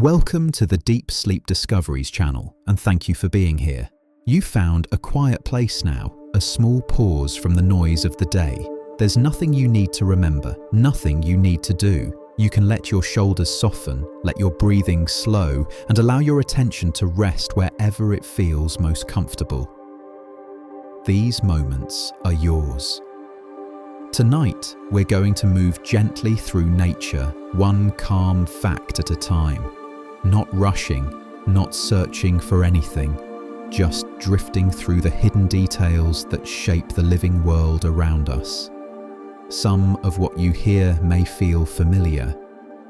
Welcome to the Deep Sleep Discoveries channel, and thank you for being here. You found a quiet place now, a small pause from the noise of the day. There's nothing you need to remember, nothing you need to do. You can let your shoulders soften, let your breathing slow, and allow your attention to rest wherever it feels most comfortable. These moments are yours. Tonight, we're going to move gently through nature, one calm fact at a time. Not rushing, not searching for anything, just drifting through the hidden details that shape the living world around us. Some of what you hear may feel familiar,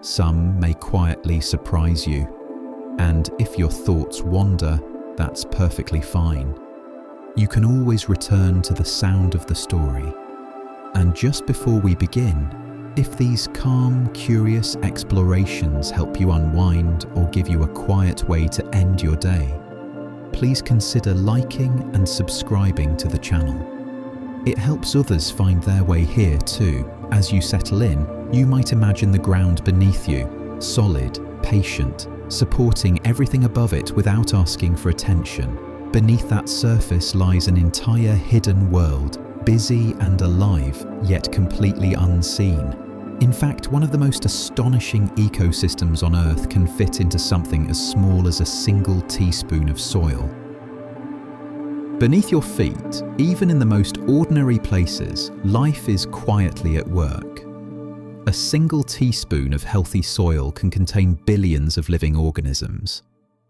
some may quietly surprise you, and if your thoughts wander, that's perfectly fine. You can always return to the sound of the story. And just before we begin, if these calm, curious explorations help you unwind or give you a quiet way to end your day, please consider liking and subscribing to the channel. It helps others find their way here too. As you settle in, you might imagine the ground beneath you, solid, patient, supporting everything above it without asking for attention. Beneath that surface lies an entire hidden world, busy and alive, yet completely unseen. In fact, one of the most astonishing ecosystems on Earth can fit into something as small as a single teaspoon of soil. Beneath your feet, even in the most ordinary places, life is quietly at work. A single teaspoon of healthy soil can contain billions of living organisms.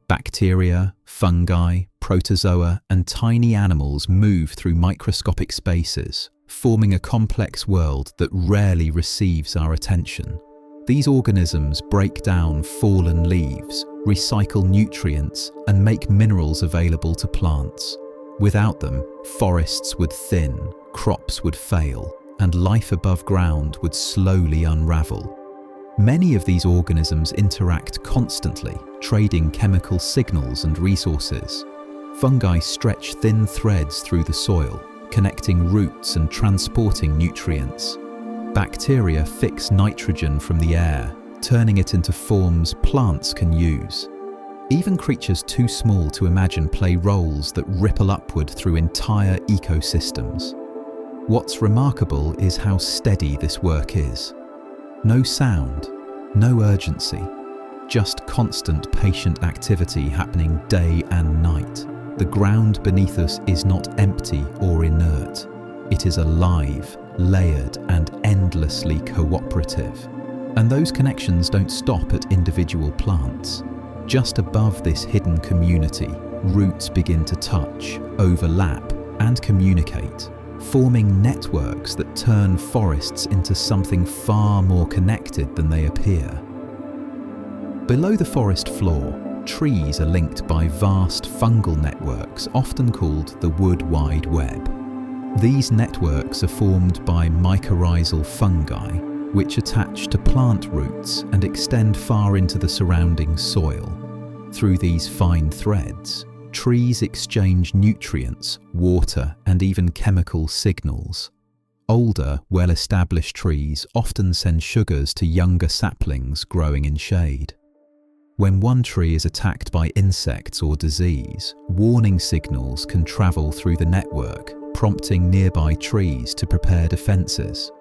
Bacteria, fungi, protozoa, and tiny animals move through microscopic spaces, forming a complex world that rarely receives our attention. These organisms break down fallen leaves, recycle nutrients, and make minerals available to plants. Without them, forests would thin, crops would fail, and life above ground would slowly unravel. Many of these organisms interact constantly, trading chemical signals and resources. Fungi stretch thin threads through the soil, connecting roots and transporting nutrients. Bacteria fix nitrogen from the air, turning it into forms plants can use. Even creatures too small to imagine play roles that ripple upward through entire ecosystems. What's remarkable is how steady this work is. No sound, no urgency, just constant patient activity happening day and night. The ground beneath us is not empty or inert. It is alive, layered, and endlessly cooperative. And those connections don't stop at individual plants. Just above this hidden community, roots begin to touch, overlap, and communicate, forming networks that turn forests into something far more connected than they appear. Below the forest floor, trees are linked by vast fungal networks, often called the wood wide web. These networks are formed by mycorrhizal fungi, which attach to plant roots and extend far into the surrounding soil. Through these fine threads, trees exchange nutrients, water, and even chemical signals. Older, well-established trees often send sugars to younger saplings growing in shade. When one tree is attacked by insects or disease, warning signals can travel through the network, prompting nearby trees to prepare defenses.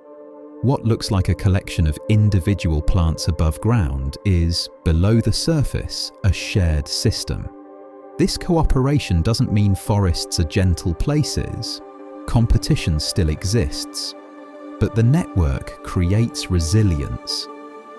What looks like a collection of individual plants above ground is, below the surface, a shared system. This cooperation doesn't mean forests are gentle places. Competition still exists. But the network creates resilience.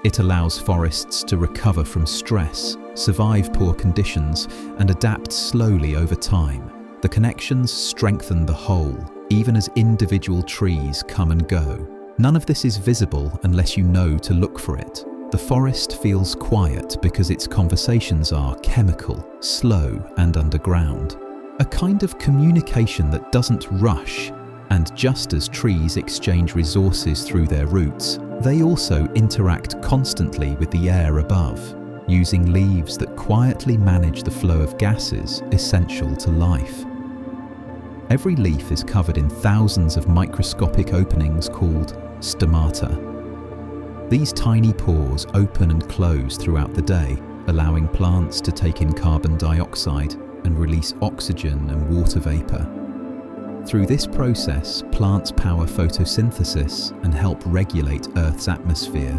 It allows forests to recover from stress, survive poor conditions, and adapt slowly over time. The connections strengthen the whole, even as individual trees come and go. None of this is visible unless you know to look for it. The forest feels quiet because its conversations are chemical, slow, and underground. A kind of communication that doesn't rush. And just as trees exchange resources through their roots, they also interact constantly with the air above, using leaves that quietly manage the flow of gases essential to life. Every leaf is covered in thousands of microscopic openings called stomata. These tiny pores open and close throughout the day, allowing plants to take in carbon dioxide and release oxygen and water vapor. Through this process, plants power photosynthesis and help regulate Earth's atmosphere.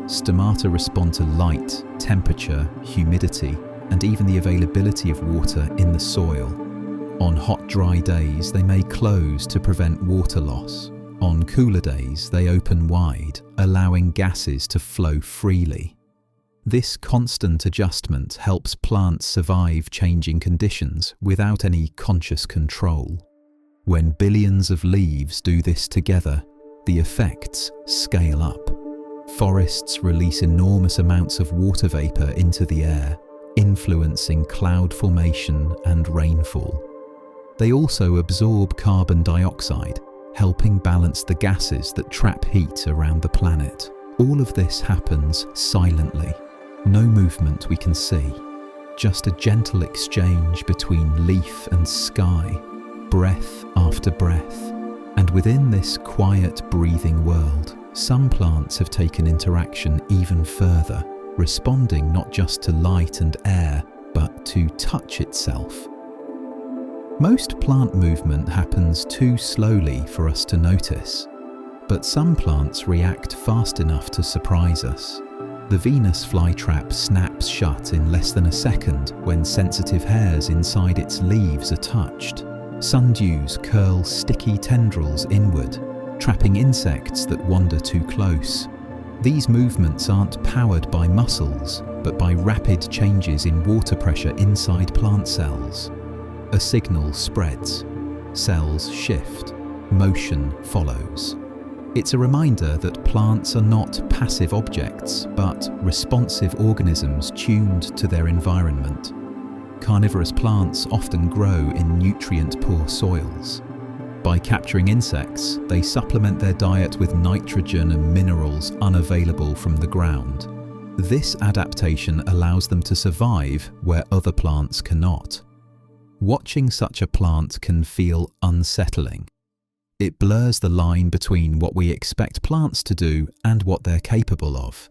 Stomata respond to light, temperature, humidity, and even the availability of water in the soil. On hot, dry days, they may close to prevent water loss. On cooler days, they open wide, allowing gases to flow freely. This constant adjustment helps plants survive changing conditions without any conscious control. When billions of leaves do this together, the effects scale up. Forests release enormous amounts of water vapor into the air, influencing cloud formation and rainfall. They also absorb carbon dioxide, helping balance the gases that trap heat around the planet. All of this happens silently. No movement we can see, just a gentle exchange between leaf and sky, breath after breath. And within this quiet, breathing world, some plants have taken interaction even further, responding not just to light and air, but to touch itself. Most plant movement happens too slowly for us to notice, but some plants react fast enough to surprise us. The Venus flytrap snaps shut in less than a second when sensitive hairs inside its leaves are touched. Sundews curl sticky tendrils inward, trapping insects that wander too close. These movements aren't powered by muscles, but by rapid changes in water pressure inside plant cells. A signal spreads, cells shift, motion follows. It's a reminder that plants are not passive objects, but responsive organisms tuned to their environment. Carnivorous plants often grow in nutrient-poor soils. By capturing insects, they supplement their diet with nitrogen and minerals unavailable from the ground. This adaptation allows them to survive where other plants cannot. Watching such a plant can feel unsettling. It blurs the line between what we expect plants to do and what they're capable of.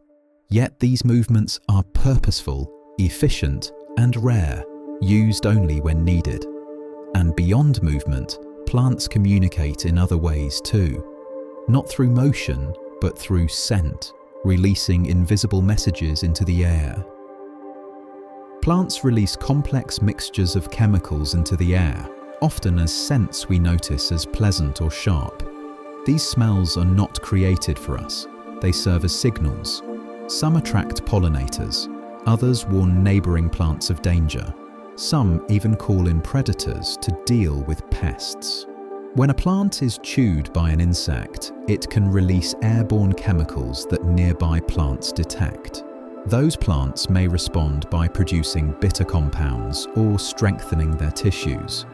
Yet these movements are purposeful, efficient, and rare, used only when needed. And beyond movement, plants communicate in other ways too. Not through motion, but through scent, releasing invisible messages into the air. Plants release complex mixtures of chemicals into the air, often as scents we notice as pleasant or sharp. These smells are not created for us. They serve as signals. Some attract pollinators, others warn neighbouring plants of danger. Some even call in predators to deal with pests. When a plant is chewed by an insect, it can release airborne chemicals that nearby plants detect. Those plants may respond by producing bitter compounds or strengthening their tissues.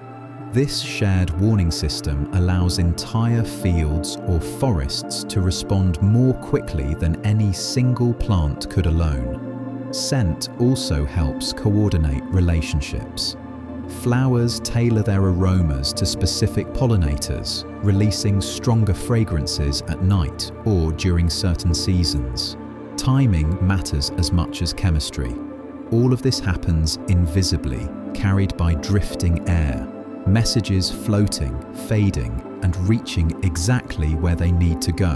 This shared warning system allows entire fields or forests to respond more quickly than any single plant could alone. Scent also helps coordinate relationships. Flowers tailor their aromas to specific pollinators, releasing stronger fragrances at night or during certain seasons. Timing matters as much as chemistry. All of this happens invisibly, carried by drifting air, messages floating, fading, and reaching exactly where they need to go.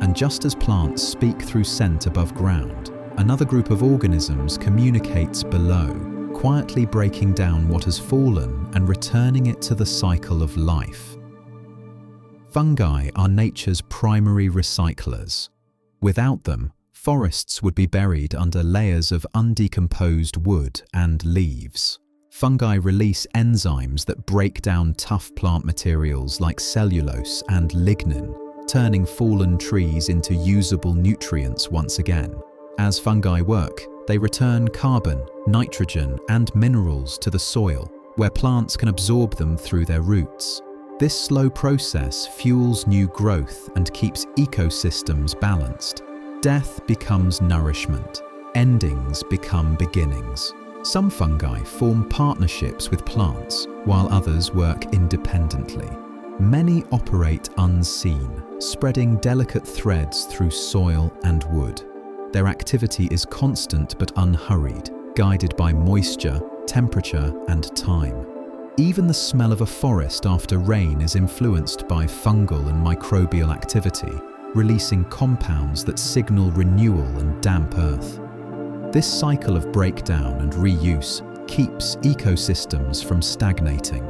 And just as plants speak through scent above ground, another group of organisms communicates below, quietly breaking down what has fallen and returning it to the cycle of life. Fungi are nature's primary recyclers. Without them, forests would be buried under layers of undecomposed wood and leaves. Fungi release enzymes that break down tough plant materials like cellulose and lignin, turning fallen trees into usable nutrients once again. As fungi work, they return carbon, nitrogen, and minerals to the soil, where plants can absorb them through their roots. This slow process fuels new growth and keeps ecosystems balanced. Death becomes nourishment. Endings become beginnings. Some fungi form partnerships with plants, while others work independently. Many operate unseen, spreading delicate threads through soil and wood. Their activity is constant but unhurried, guided by moisture, temperature, and time. Even the smell of a forest after rain is influenced by fungal and microbial activity, releasing compounds that signal renewal and damp earth. This cycle of breakdown and reuse keeps ecosystems from stagnating.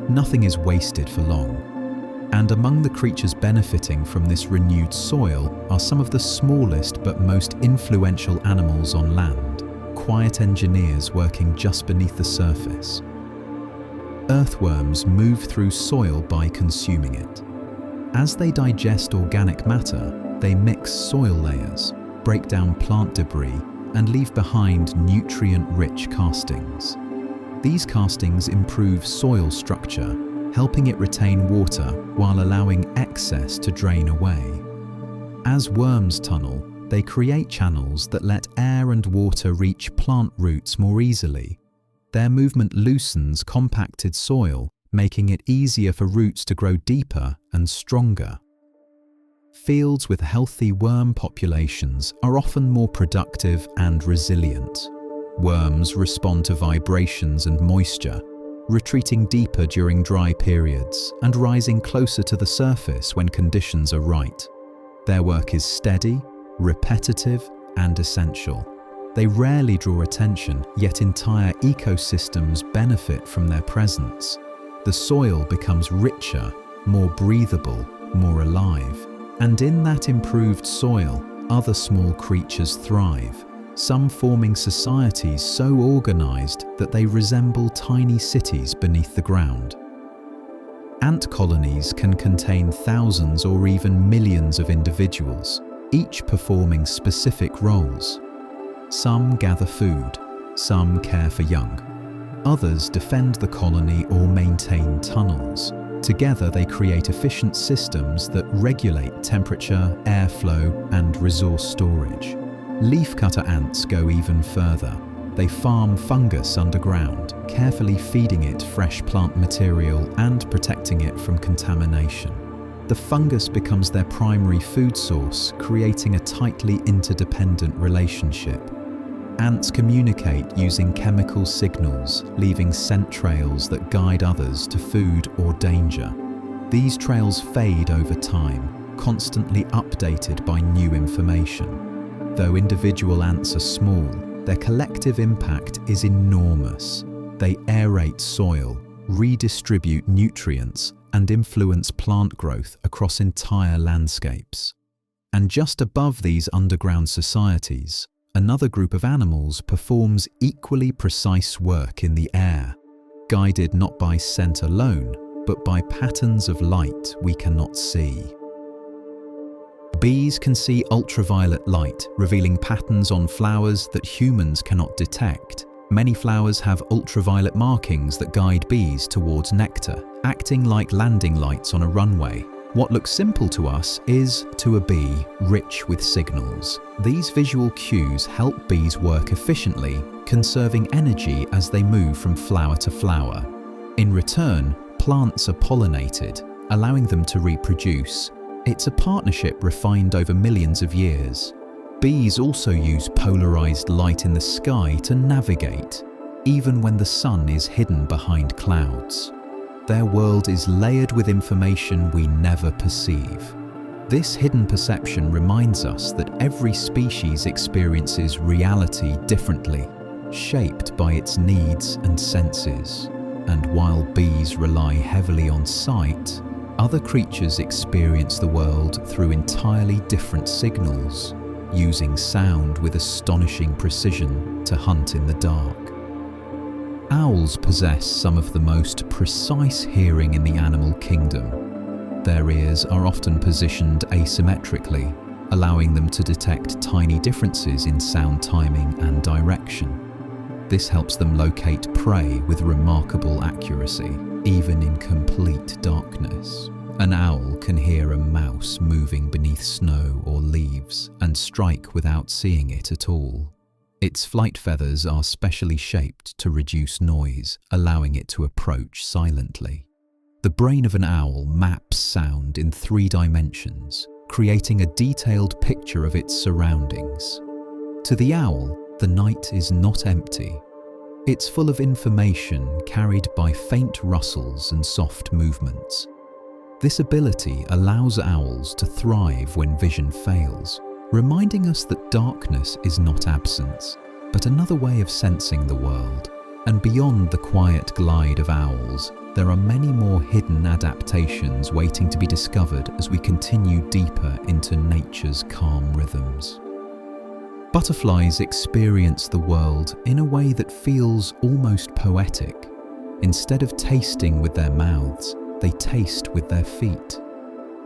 Nothing is wasted for long. And among the creatures benefiting from this renewed soil are some of the smallest but most influential animals on land, quiet engineers working just beneath the surface. Earthworms move through soil by consuming it. As they digest organic matter, they mix soil layers, break down plant debris, and leave behind nutrient-rich castings. These castings improve soil structure, helping it retain water while allowing excess to drain away. As worms tunnel, they create channels that let air and water reach plant roots more easily. Their movement loosens compacted soil, making it easier for roots to grow deeper and stronger. Fields with healthy worm populations are often more productive and resilient. Worms respond to vibrations and moisture, retreating deeper during dry periods and rising closer to the surface when conditions are right. Their work is steady, repetitive, and essential. They rarely draw attention, yet entire ecosystems benefit from their presence. The soil becomes richer, more breathable, more alive. And in that improved soil, other small creatures thrive, some forming societies so organized that they resemble tiny cities beneath the ground. Ant colonies can contain thousands or even millions of individuals, each performing specific roles. Some gather food, some care for young. Others defend the colony or maintain tunnels. Together they create efficient systems that regulate temperature, airflow, and resource storage. Leafcutter ants go even further. They farm fungus underground, carefully feeding it fresh plant material and protecting it from contamination. The fungus becomes their primary food source, creating a tightly interdependent relationship. Ants communicate using chemical signals, leaving scent trails that guide others to food or danger. These trails fade over time, constantly updated by new information. Though individual ants are small, their collective impact is enormous. They aerate soil, redistribute nutrients, and influence plant growth across entire landscapes. And just above these underground societies, another group of animals performs equally precise work in the air, guided not by scent alone, but by patterns of light we cannot see. Bees can see ultraviolet light, revealing patterns on flowers that humans cannot detect. Many flowers have ultraviolet markings that guide bees towards nectar, acting like landing lights on a runway. What looks simple to us is, to a bee, rich with signals. These visual cues help bees work efficiently, conserving energy as they move from flower to flower. In return, plants are pollinated, allowing them to reproduce. It's a partnership refined over millions of years. Bees also use polarized light in the sky to navigate, even when the sun is hidden behind clouds. Their world is layered with information we never perceive. This hidden perception reminds us that every species experiences reality differently, shaped by its needs and senses. And while bees rely heavily on sight, other creatures experience the world through entirely different signals, using sound with astonishing precision to hunt in the dark. Owls possess some of the most precise hearing in the animal kingdom. Their ears are often positioned asymmetrically, allowing them to detect tiny differences in sound timing and direction. This helps them locate prey with remarkable accuracy, even in complete darkness. An owl can hear a mouse moving beneath snow or leaves and strike without seeing it at all. Its flight feathers are specially shaped to reduce noise, allowing it to approach silently. The brain of an owl maps sound in 3 dimensions, creating a detailed picture of its surroundings. To the owl, the night is not empty. It's full of information carried by faint rustles and soft movements. This ability allows owls to thrive when vision fails, reminding us that darkness is not absence, but another way of sensing the world. And beyond the quiet glide of owls, there are many more hidden adaptations waiting to be discovered as we continue deeper into nature's calm rhythms. Butterflies experience the world in a way that feels almost poetic. Instead of tasting with their mouths, they taste with their feet.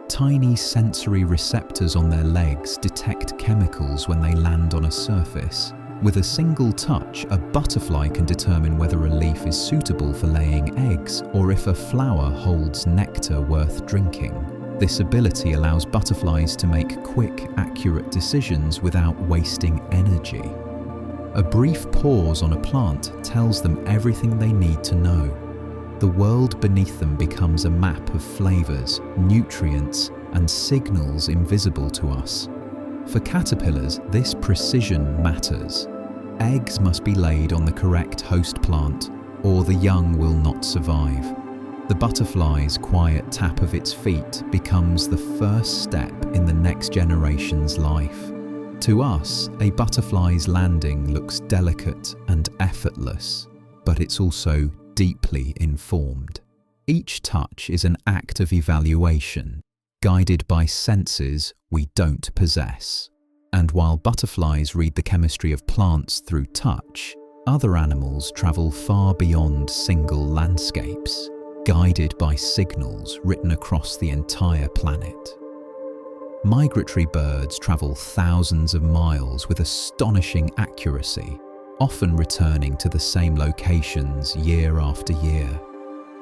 Tiny sensory receptors on their legs detect chemicals when they land on a surface. With a single touch, a butterfly can determine whether a leaf is suitable for laying eggs or if a flower holds nectar worth drinking. This ability allows butterflies to make quick, accurate decisions without wasting energy. A brief pause on a plant tells them everything they need to know. The world beneath them becomes a map of flavors, nutrients, and signals invisible to us. For caterpillars, this precision matters. Eggs must be laid on the correct host plant, or the young will not survive. The butterfly's quiet tap of its feet becomes the first step in the next generation's life. To us, a butterfly's landing looks delicate and effortless, but it's also deeply informed. Each touch is an act of evaluation, guided by senses we don't possess. And while butterflies read the chemistry of plants through touch, other animals travel far beyond single landscapes, guided by signals written across the entire planet. Migratory birds travel thousands of miles with astonishing accuracy, often returning to the same locations year after year.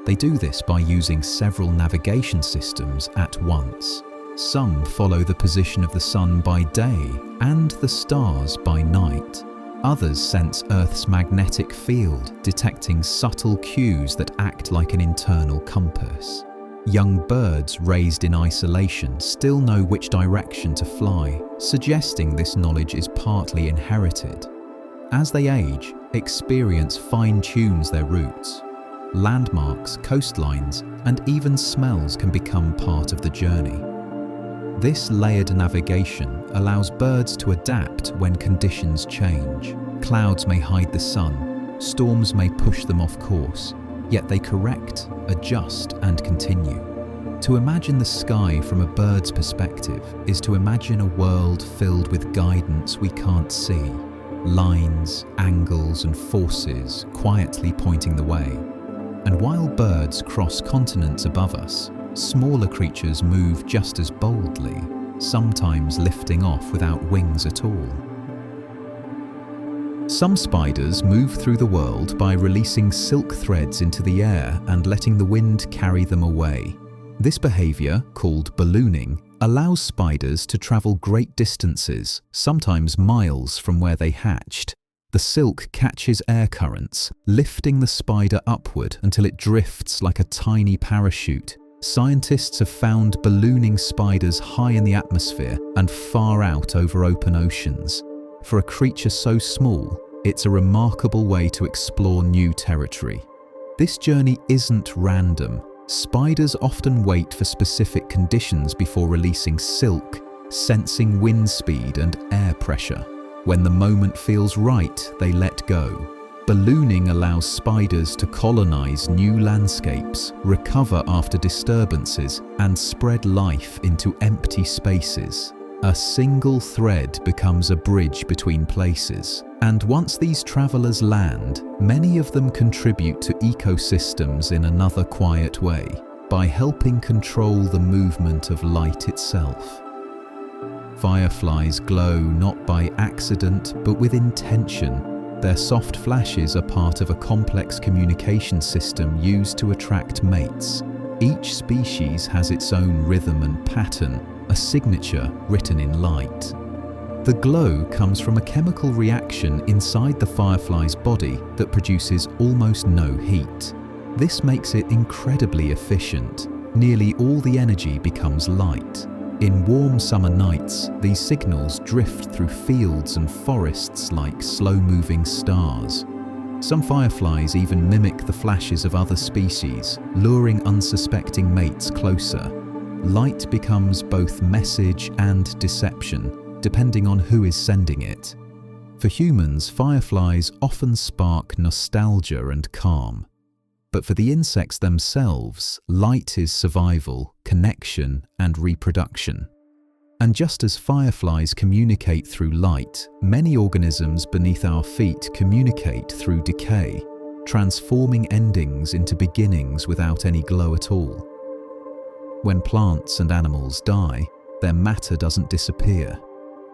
They do this by using several navigation systems at once. Some follow the position of the sun by day and the stars by night. Others sense Earth's magnetic field, detecting subtle cues that act like an internal compass. Young birds raised in isolation still know which direction to fly, suggesting this knowledge is partly inherited. As they age, experience fine-tunes their routes. Landmarks, coastlines, and even smells can become part of the journey. This layered navigation allows birds to adapt when conditions change. Clouds may hide the sun, storms may push them off course, yet they correct, adjust, and continue. To imagine the sky from a bird's perspective is to imagine a world filled with guidance we can't see, lines, angles, and forces quietly pointing the way. And while birds cross continents above us, smaller creatures move just as boldly, sometimes lifting off without wings at all. Some spiders move through the world by releasing silk threads into the air and letting the wind carry them away. This behavior, called ballooning, allows spiders to travel great distances, sometimes miles from where they hatched. The silk catches air currents, lifting the spider upward until it drifts like a tiny parachute. Scientists have found ballooning spiders high in the atmosphere and far out over open oceans. For a creature so small, it's a remarkable way to explore new territory. This journey isn't random. Spiders often wait for specific conditions before releasing silk, sensing wind speed and air pressure. When the moment feels right, they let go. Ballooning allows spiders to colonize new landscapes, recover after disturbances, and spread life into empty spaces. A single thread becomes a bridge between places, and once these travelers land, many of them contribute to ecosystems in another quiet way, by helping control the movement of light itself. Fireflies glow not by accident, but with intention. Their soft flashes are part of a complex communication system used to attract mates. Each species has its own rhythm and pattern, a signature written in light. The glow comes from a chemical reaction inside the firefly's body that produces almost no heat. This makes it incredibly efficient. Nearly all the energy becomes light. In warm summer nights, these signals drift through fields and forests like slow-moving stars. Some fireflies even mimic the flashes of other species, luring unsuspecting mates closer. Light becomes both message and deception, depending on who is sending it. For humans, fireflies often spark nostalgia and calm. But for the insects themselves, light is survival, connection, and reproduction. And just as fireflies communicate through light, many organisms beneath our feet communicate through decay, transforming endings into beginnings without any glow at all. When plants and animals die, their matter doesn't disappear.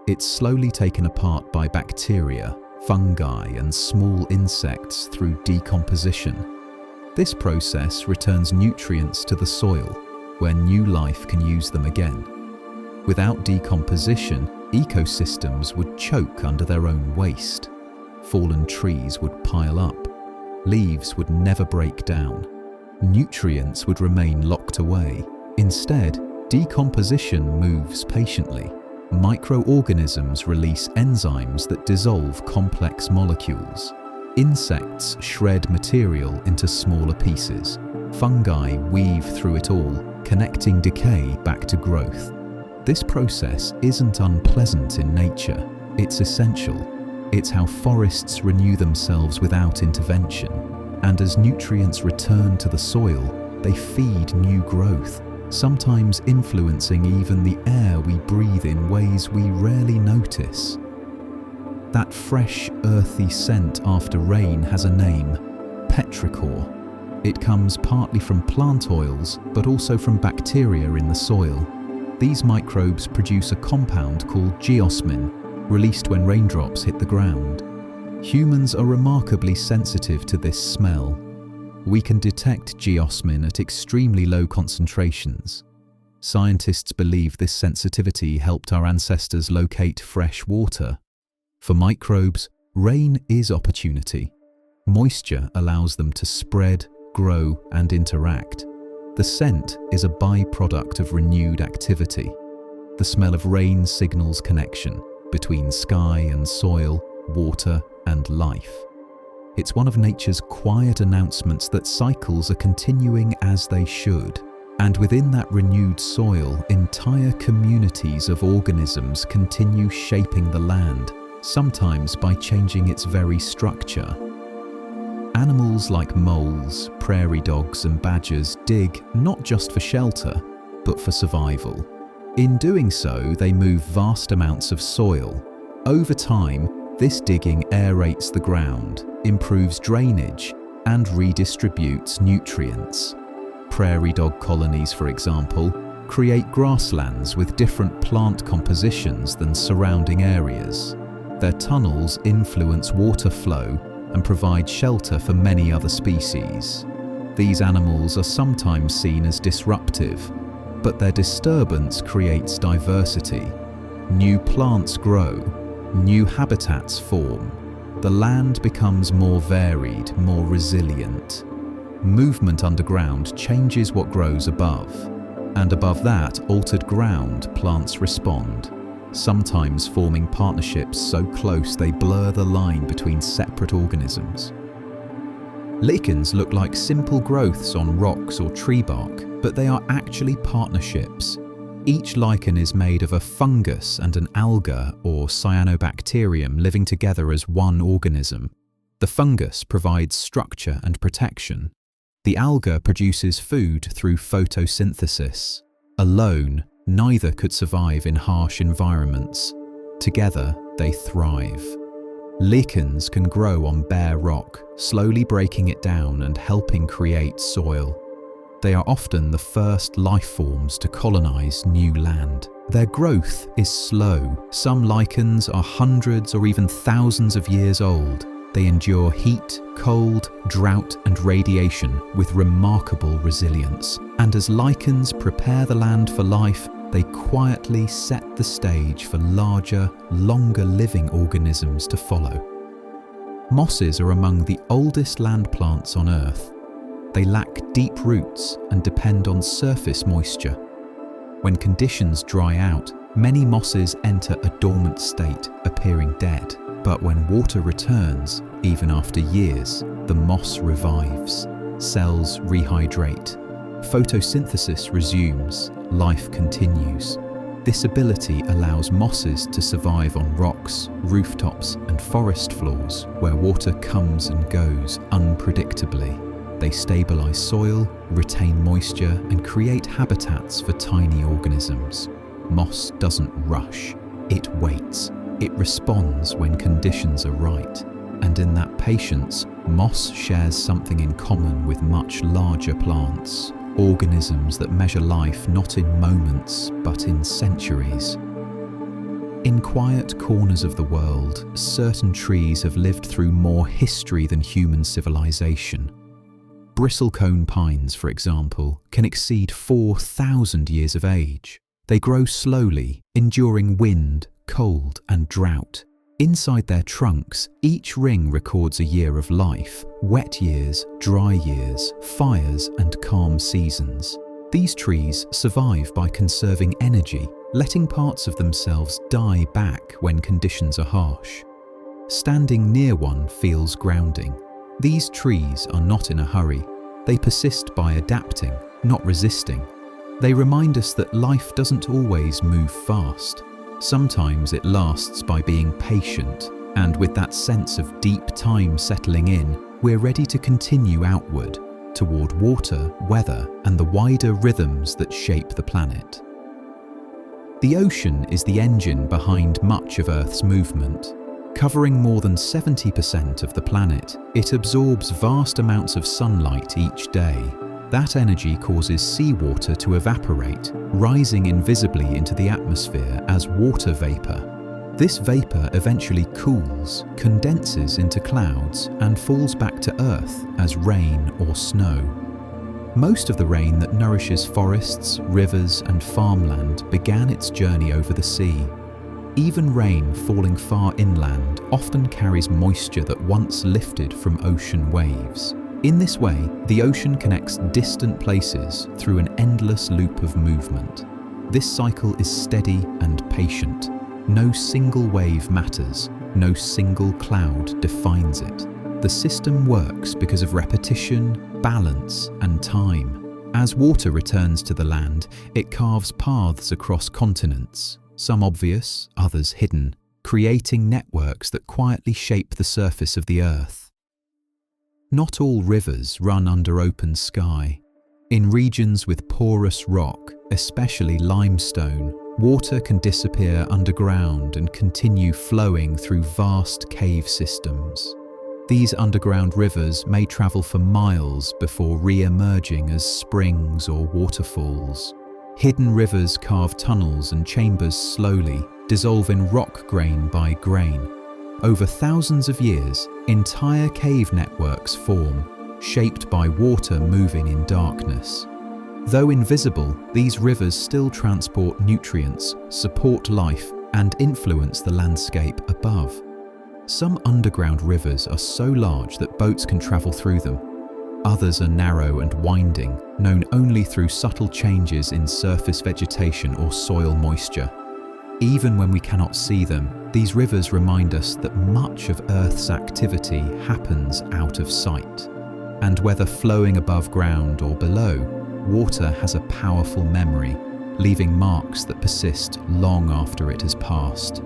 It's slowly taken apart by bacteria, fungi, and small insects through decomposition. This process returns nutrients to the soil, where new life can use them again. Without decomposition, ecosystems would choke under their own waste. Fallen trees would pile up. Leaves would never break down. Nutrients would remain locked away. Instead, decomposition moves patiently. Microorganisms release enzymes that dissolve complex molecules. Insects shred material into smaller pieces. Fungi weave through it all, connecting decay back to growth. This process isn't unpleasant in nature, it's essential. It's how forests renew themselves without intervention. And as nutrients return to the soil, they feed new growth, sometimes influencing even the air we breathe in ways we rarely notice. That fresh, earthy scent after rain has a name: petrichor. It comes partly from plant oils, but also from bacteria in the soil. These microbes produce a compound called geosmin, released when raindrops hit the ground. Humans are remarkably sensitive to this smell. We can detect geosmin at extremely low concentrations. Scientists believe this sensitivity helped our ancestors locate fresh water. For microbes, rain is opportunity. Moisture allows them to spread, grow, and interact. The scent is a byproduct of renewed activity. The smell of rain signals connection between sky and soil, water and life. It's one of nature's quiet announcements that cycles are continuing as they should. And within that renewed soil, entire communities of organisms continue shaping the land, sometimes by changing its very structure. Animals like moles, prairie dogs, and badgers dig not just for shelter, but for survival. In doing so, they move vast amounts of soil. Over time, this digging aerates the ground, improves drainage, and redistributes nutrients. Prairie dog colonies, for example, create grasslands with different plant compositions than surrounding areas. Their tunnels influence water flow and provide shelter for many other species. These animals are sometimes seen as disruptive, but their disturbance creates diversity. New plants grow, new habitats form. The land becomes more varied, more resilient. Movement underground changes what grows above, and above that, altered ground, plants respond, sometimes forming partnerships so close they blur the line between separate organisms. Lichens look like simple growths on rocks or tree bark, but they are actually partnerships. Each lichen is made of a fungus and an alga or cyanobacterium living together as one organism. The fungus provides structure and protection. The alga produces food through photosynthesis. Alone, neither could survive in harsh environments. Together, they thrive. Lichens can grow on bare rock, slowly breaking it down and helping create soil. They are often the first life forms to colonize new land. Their growth is slow. Some lichens are hundreds or even thousands of years old. They endure heat, cold, drought, and radiation with remarkable resilience. And as lichens prepare the land for life, they quietly set the stage for larger, longer-living organisms to follow. Mosses are among the oldest land plants on Earth. They lack deep roots and depend on surface moisture. When conditions dry out, many mosses enter a dormant state, appearing dead. But when water returns, even after years, the moss revives. Cells rehydrate. Photosynthesis resumes. Life continues. This ability allows mosses to survive on rocks, rooftops, and forest floors where water comes and goes unpredictably. They stabilize soil, retain moisture, and create habitats for tiny organisms. Moss doesn't rush. It waits. It responds when conditions are right. And in that patience, moss shares something in common with much larger plants, organisms that measure life not in moments, but in centuries. In quiet corners of the world, certain trees have lived through more history than human civilization. Bristlecone pines, for example, can exceed 4,000 years of age. They grow slowly, enduring wind, cold, and drought. Inside their trunks, each ring records a year of life: wet years, dry years, fires, and calm seasons. These trees survive by conserving energy, letting parts of themselves die back when conditions are harsh. Standing near one feels grounding. These trees are not in a hurry. They persist by adapting, not resisting. They remind us that life doesn't always move fast. Sometimes it lasts by being patient, and with that sense of deep time settling in, we're ready to continue outward, toward water, weather, and the wider rhythms that shape the planet. The ocean is the engine behind much of Earth's movement. Covering more than 70% of the planet, it absorbs vast amounts of sunlight each day. That energy causes seawater to evaporate, rising invisibly into the atmosphere as water vapor. This vapor eventually cools, condenses into clouds, and falls back to Earth as rain or snow. Most of the rain that nourishes forests, rivers, and farmland began its journey over the sea. Even rain falling far inland often carries moisture that once lifted from ocean waves. In this way, the ocean connects distant places through an endless loop of movement. This cycle is steady and patient. No single wave matters. No single cloud defines it. The system works because of repetition, balance, and time. As water returns to the land, it carves paths across continents. Some obvious, others hidden, creating networks that quietly shape the surface of the Earth. Not all rivers run under open sky. In regions with porous rock, especially limestone, water can disappear underground and continue flowing through vast cave systems. These underground rivers may travel for miles before re-emerging as springs or waterfalls. Hidden rivers carve tunnels and chambers slowly, dissolving rock grain by grain. Over thousands of years, entire cave networks form, shaped by water moving in darkness. Though invisible, these rivers still transport nutrients, support life, and influence the landscape above. Some underground rivers are so large that boats can travel through them. Others are narrow and winding, known only through subtle changes in surface vegetation or soil moisture. Even when we cannot see them, these rivers remind us that much of Earth's activity happens out of sight. And whether flowing above ground or below, water has a powerful memory, leaving marks that persist long after it has passed.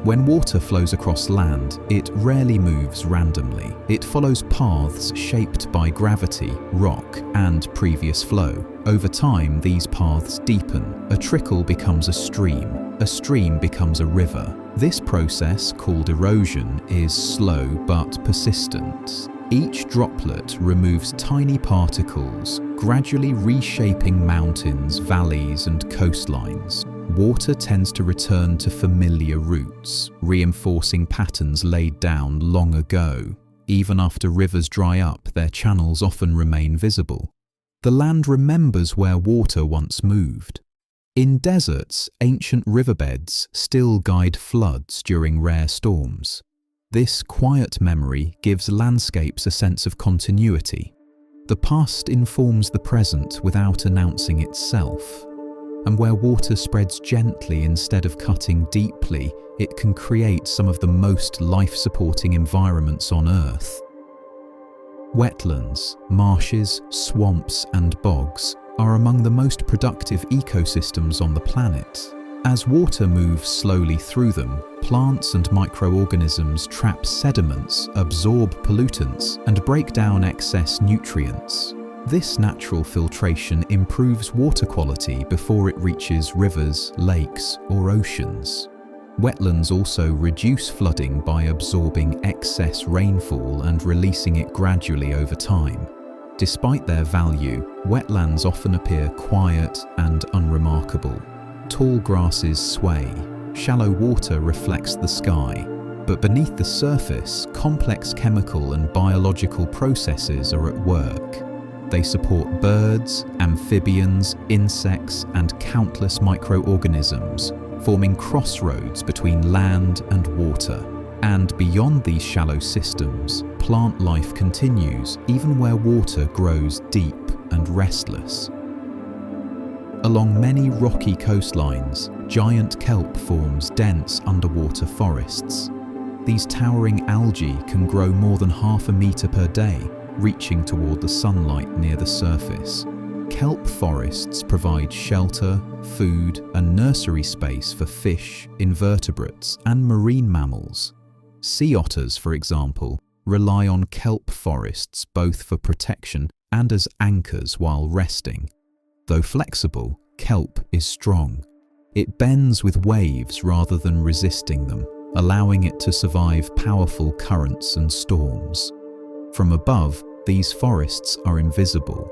When water flows across land, it rarely moves randomly. It follows paths shaped by gravity, rock, and previous flow. Over time, these paths deepen. A trickle becomes a stream becomes a river. This process, called erosion, is slow but persistent. Each droplet removes tiny particles, gradually reshaping mountains, valleys, and coastlines. Water tends to return to familiar routes, reinforcing patterns laid down long ago. Even after rivers dry up, their channels often remain visible. The land remembers where water once moved. In deserts, ancient riverbeds still guide floods during rare storms. This quiet memory gives landscapes a sense of continuity. The past informs the present without announcing itself. And where water spreads gently instead of cutting deeply, it can create some of the most life-supporting environments on Earth. Wetlands, marshes, swamps, and bogs are among the most productive ecosystems on the planet. As water moves slowly through them, plants and microorganisms trap sediments, absorb pollutants, and break down excess nutrients. This natural filtration improves water quality before it reaches rivers, lakes, or oceans. Wetlands also reduce flooding by absorbing excess rainfall and releasing it gradually over time. Despite their value, wetlands often appear quiet and unremarkable. Tall grasses sway, shallow water reflects the sky, but beneath the surface, complex chemical and biological processes are at work. They support birds, amphibians, insects, and countless microorganisms, forming crossroads between land and water. And beyond these shallow systems, plant life continues even where water grows deep and restless. Along many rocky coastlines, giant kelp forms dense underwater forests. These towering algae can grow more than half a metre per day, reaching toward the sunlight near the surface. Kelp forests provide shelter, food, and nursery space for fish, invertebrates, and marine mammals. Sea otters, for example, rely on kelp forests both for protection and as anchors while resting. Though flexible, kelp is strong. It bends with waves rather than resisting them, allowing it to survive powerful currents and storms. From above, these forests are invisible,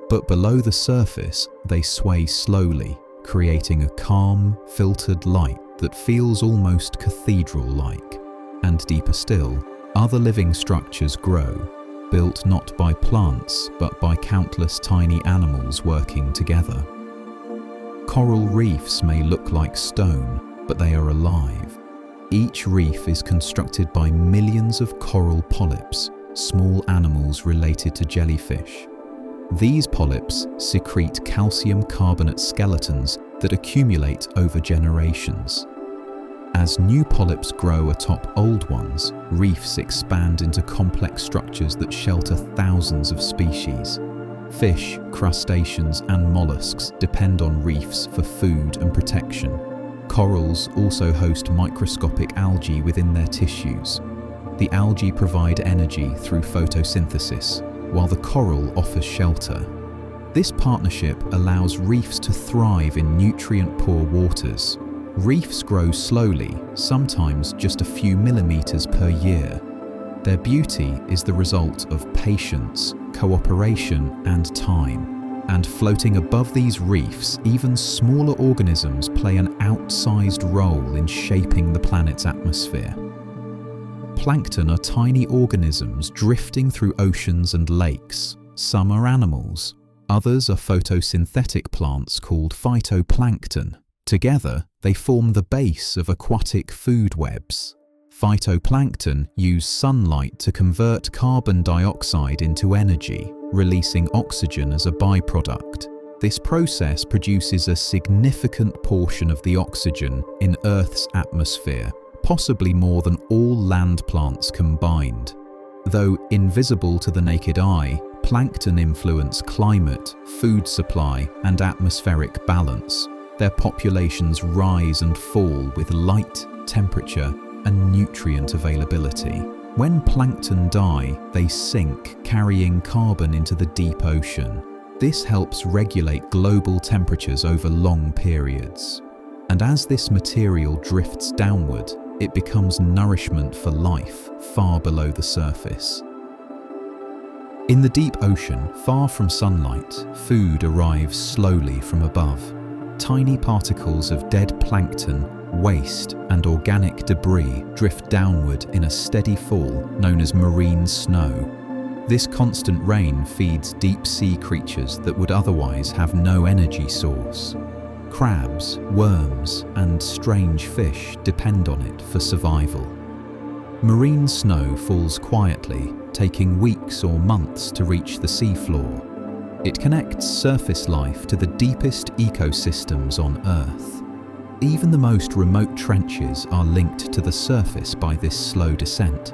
but below the surface, they sway slowly, creating a calm, filtered light that feels almost cathedral-like. And deeper still, other living structures grow, built not by plants, but by countless tiny animals working together. Coral reefs may look like stone, but they are alive. Each reef is constructed by millions of coral polyps, small animals related to jellyfish. These polyps secrete calcium carbonate skeletons that accumulate over generations. As new polyps grow atop old ones, reefs expand into complex structures that shelter thousands of species. Fish, crustaceans, and mollusks depend on reefs for food and protection. Corals also host microscopic algae within their tissues. The algae provide energy through photosynthesis, while the coral offers shelter. This partnership allows reefs to thrive in nutrient-poor waters. Reefs grow slowly, sometimes just a few millimeters per year. Their beauty is the result of patience, cooperation, and time. And floating above these reefs, even smaller organisms play an outsized role in shaping the planet's atmosphere. Plankton are tiny organisms drifting through oceans and lakes. Some are animals. Others are photosynthetic plants called phytoplankton. Together, they form the base of aquatic food webs. Phytoplankton use sunlight to convert carbon dioxide into energy, releasing oxygen as a byproduct. This process produces a significant portion of the oxygen in Earth's atmosphere, possibly more than all land plants combined. Though invisible to the naked eye, plankton influence climate, food supply, and atmospheric balance. Their populations rise and fall with light, temperature, and nutrient availability. When plankton die, they sink, carrying carbon into the deep ocean. This helps regulate global temperatures over long periods. And as this material drifts downward, it becomes nourishment for life far below the surface. In the deep ocean, far from sunlight, food arrives slowly from above. Tiny particles of dead plankton, waste, and organic debris drift downward in a steady fall known as marine snow. This constant rain feeds deep-sea creatures that would otherwise have no energy source. Crabs, worms, and strange fish depend on it for survival. Marine snow falls quietly, taking weeks or months to reach the seafloor. It connects surface life to the deepest ecosystems on Earth. Even the most remote trenches are linked to the surface by this slow descent.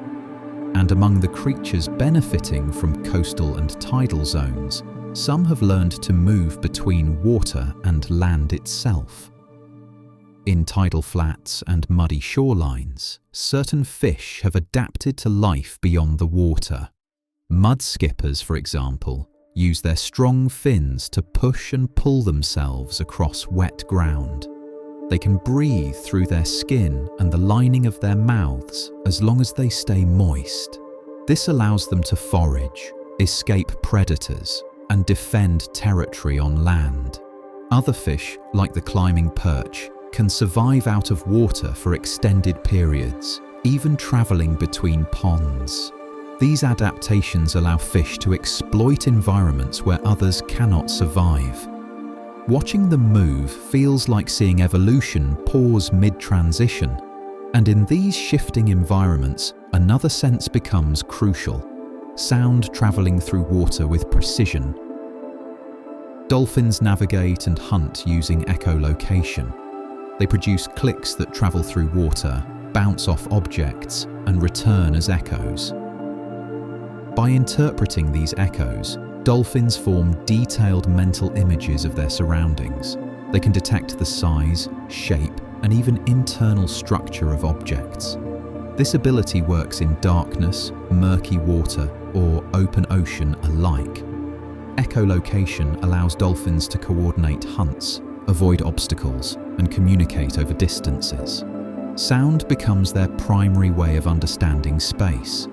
And among the creatures benefiting from coastal and tidal zones, some have learned to move between water and land itself. In tidal flats and muddy shorelines, certain fish have adapted to life beyond the water. Mud skippers, for example, use their strong fins to push and pull themselves across wet ground. They can breathe through their skin and the lining of their mouths as long as they stay moist. This allows them to forage, escape predators, and defend territory on land. Other fish, like the climbing perch, can survive out of water for extended periods, even traveling between ponds. These adaptations allow fish to exploit environments where others cannot survive. Watching them move feels like seeing evolution pause mid-transition, and in these shifting environments, another sense becomes crucial: sound traveling through water with precision. Dolphins navigate and hunt using echolocation. They produce clicks that travel through water, bounce off objects, and return as echoes. By interpreting these echoes, dolphins form detailed mental images of their surroundings. They can detect the size, shape, and even internal structure of objects. This ability works in darkness, murky water, or open ocean alike. Echolocation allows dolphins to coordinate hunts, avoid obstacles, and communicate over distances. Sound becomes their primary way of understanding space.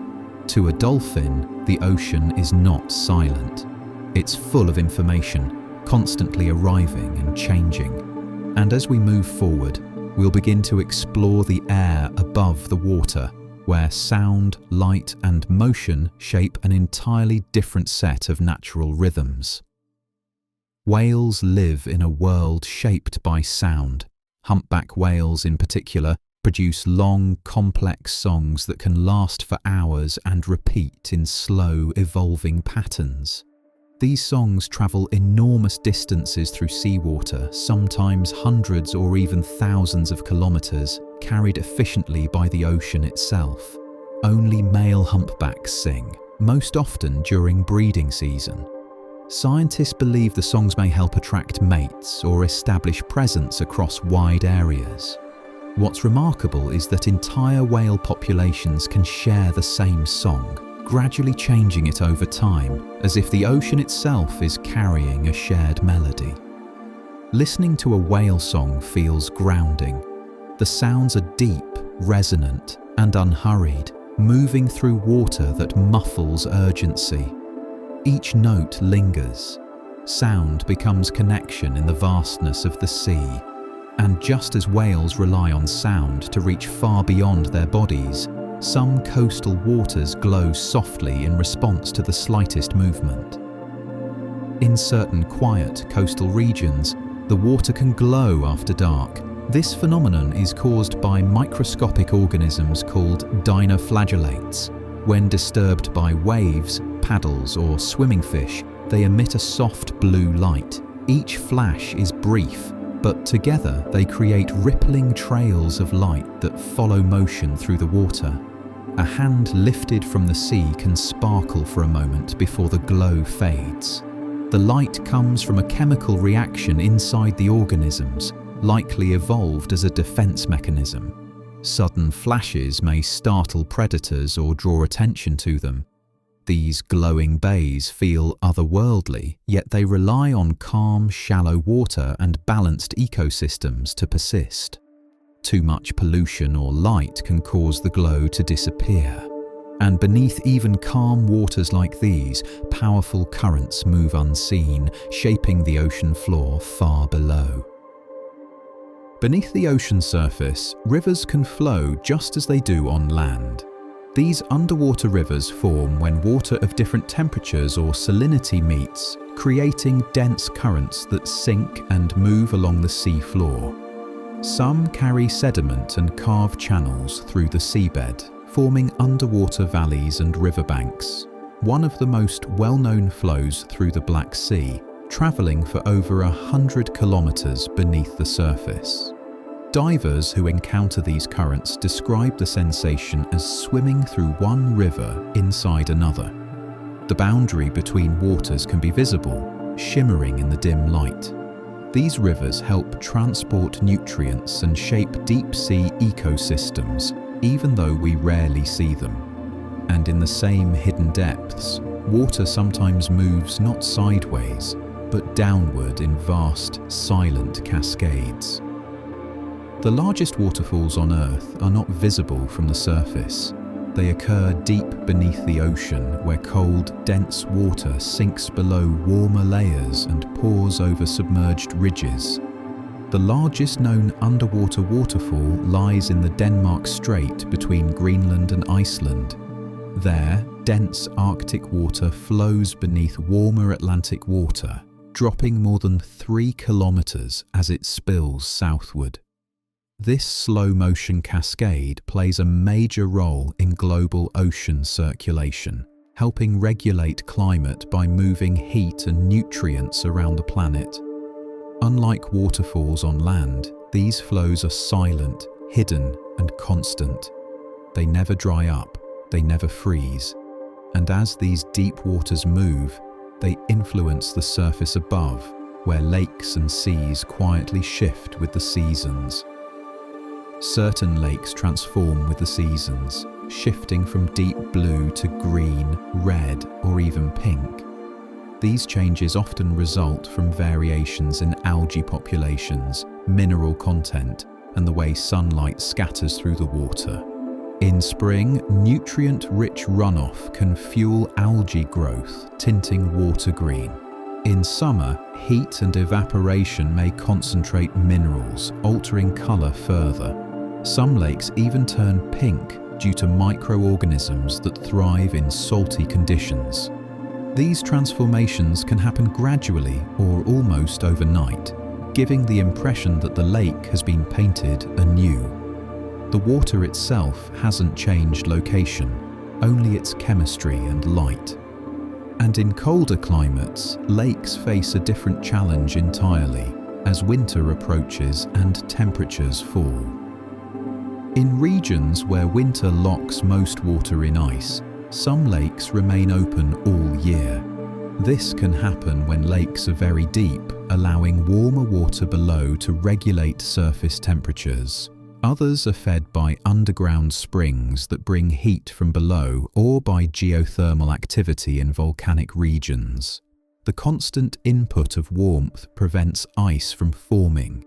To a dolphin, the ocean is not silent. It's full of information, constantly arriving and changing. And as we move forward, we'll begin to explore the air above the water, where sound, light, and motion shape an entirely different set of natural rhythms. Whales live in a world shaped by sound. Humpback whales in particular produce long, complex songs that can last for hours and repeat in slow, evolving patterns. These songs travel enormous distances through seawater, sometimes hundreds or even thousands of kilometers, carried efficiently by the ocean itself. Only male humpbacks sing, most often during breeding season. Scientists believe the songs may help attract mates or establish presence across wide areas. What's remarkable is that entire whale populations can share the same song, gradually changing it over time, as if the ocean itself is carrying a shared melody. Listening to a whale song feels grounding. The sounds are deep, resonant, and unhurried, moving through water that muffles urgency. Each note lingers. Sound becomes connection in the vastness of the sea. And just as whales rely on sound to reach far beyond their bodies, some coastal waters glow softly in response to the slightest movement. In certain quiet coastal regions, the water can glow after dark. This phenomenon is caused by microscopic organisms called dinoflagellates. When disturbed by waves, paddles, or swimming fish, they emit a soft blue light. Each flash is brief, but together they create rippling trails of light that follow motion through the water. A hand lifted from the sea can sparkle for a moment before the glow fades. The light comes from a chemical reaction inside the organisms, likely evolved as a defense mechanism. Sudden flashes may startle predators or draw attention to them. These glowing bays feel otherworldly, yet they rely on calm, shallow water and balanced ecosystems to persist. Too much pollution or light can cause the glow to disappear. And beneath even calm waters like these, powerful currents move unseen, shaping the ocean floor far below. Beneath the ocean surface, rivers can flow just as they do on land. These underwater rivers form when water of different temperatures or salinity meets, creating dense currents that sink and move along the sea floor. Some carry sediment and carve channels through the seabed, forming underwater valleys and riverbanks. One of the most well-known flows through the Black Sea, travelling for over 100 kilometres beneath the surface. Divers who encounter these currents describe the sensation as swimming through one river inside another. The boundary between waters can be visible, shimmering in the dim light. These rivers help transport nutrients and shape deep-sea ecosystems, even though we rarely see them. And in the same hidden depths, water sometimes moves not sideways, but downward in vast, silent cascades. The largest waterfalls on Earth are not visible from the surface. They occur deep beneath the ocean, where cold, dense water sinks below warmer layers and pours over submerged ridges. The largest known underwater waterfall lies in the Denmark Strait between Greenland and Iceland. There, dense Arctic water flows beneath warmer Atlantic water, dropping more than 3 kilometers as it spills southward. This slow-motion cascade plays a major role in global ocean circulation, helping regulate climate by moving heat and nutrients around the planet. Unlike waterfalls on land, these flows are silent, hidden, and constant. They never dry up, they never freeze, and as these deep waters move, they influence the surface above, where lakes and seas quietly shift with the seasons. Certain lakes transform with the seasons, shifting from deep blue to green, red, or even pink. These changes often result from variations in algae populations, mineral content, and the way sunlight scatters through the water. In spring, nutrient-rich runoff can fuel algae growth, tinting water green. In summer, heat and evaporation may concentrate minerals, altering colour further. Some lakes even turn pink due to microorganisms that thrive in salty conditions. These transformations can happen gradually or almost overnight, giving the impression that the lake has been painted anew. The water itself hasn't changed location, only its chemistry and light. And in colder climates, lakes face a different challenge entirely as winter approaches and temperatures fall. In regions where winter locks most water in ice, some lakes remain open all year. This can happen when lakes are very deep, allowing warmer water below to regulate surface temperatures. Others are fed by underground springs that bring heat from below or by geothermal activity in volcanic regions. The constant input of warmth prevents ice from forming.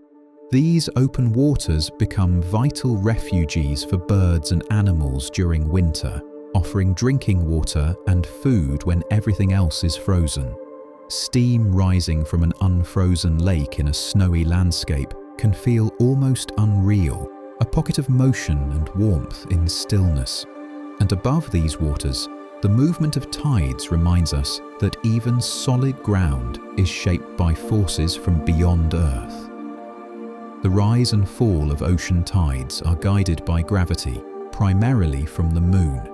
These open waters become vital refuges for birds and animals during winter, offering drinking water and food when everything else is frozen. Steam rising from an unfrozen lake in a snowy landscape can feel almost unreal, a pocket of motion and warmth in stillness. And above these waters, the movement of tides reminds us that even solid ground is shaped by forces from beyond Earth. The rise and fall of ocean tides are guided by gravity, primarily from the Moon.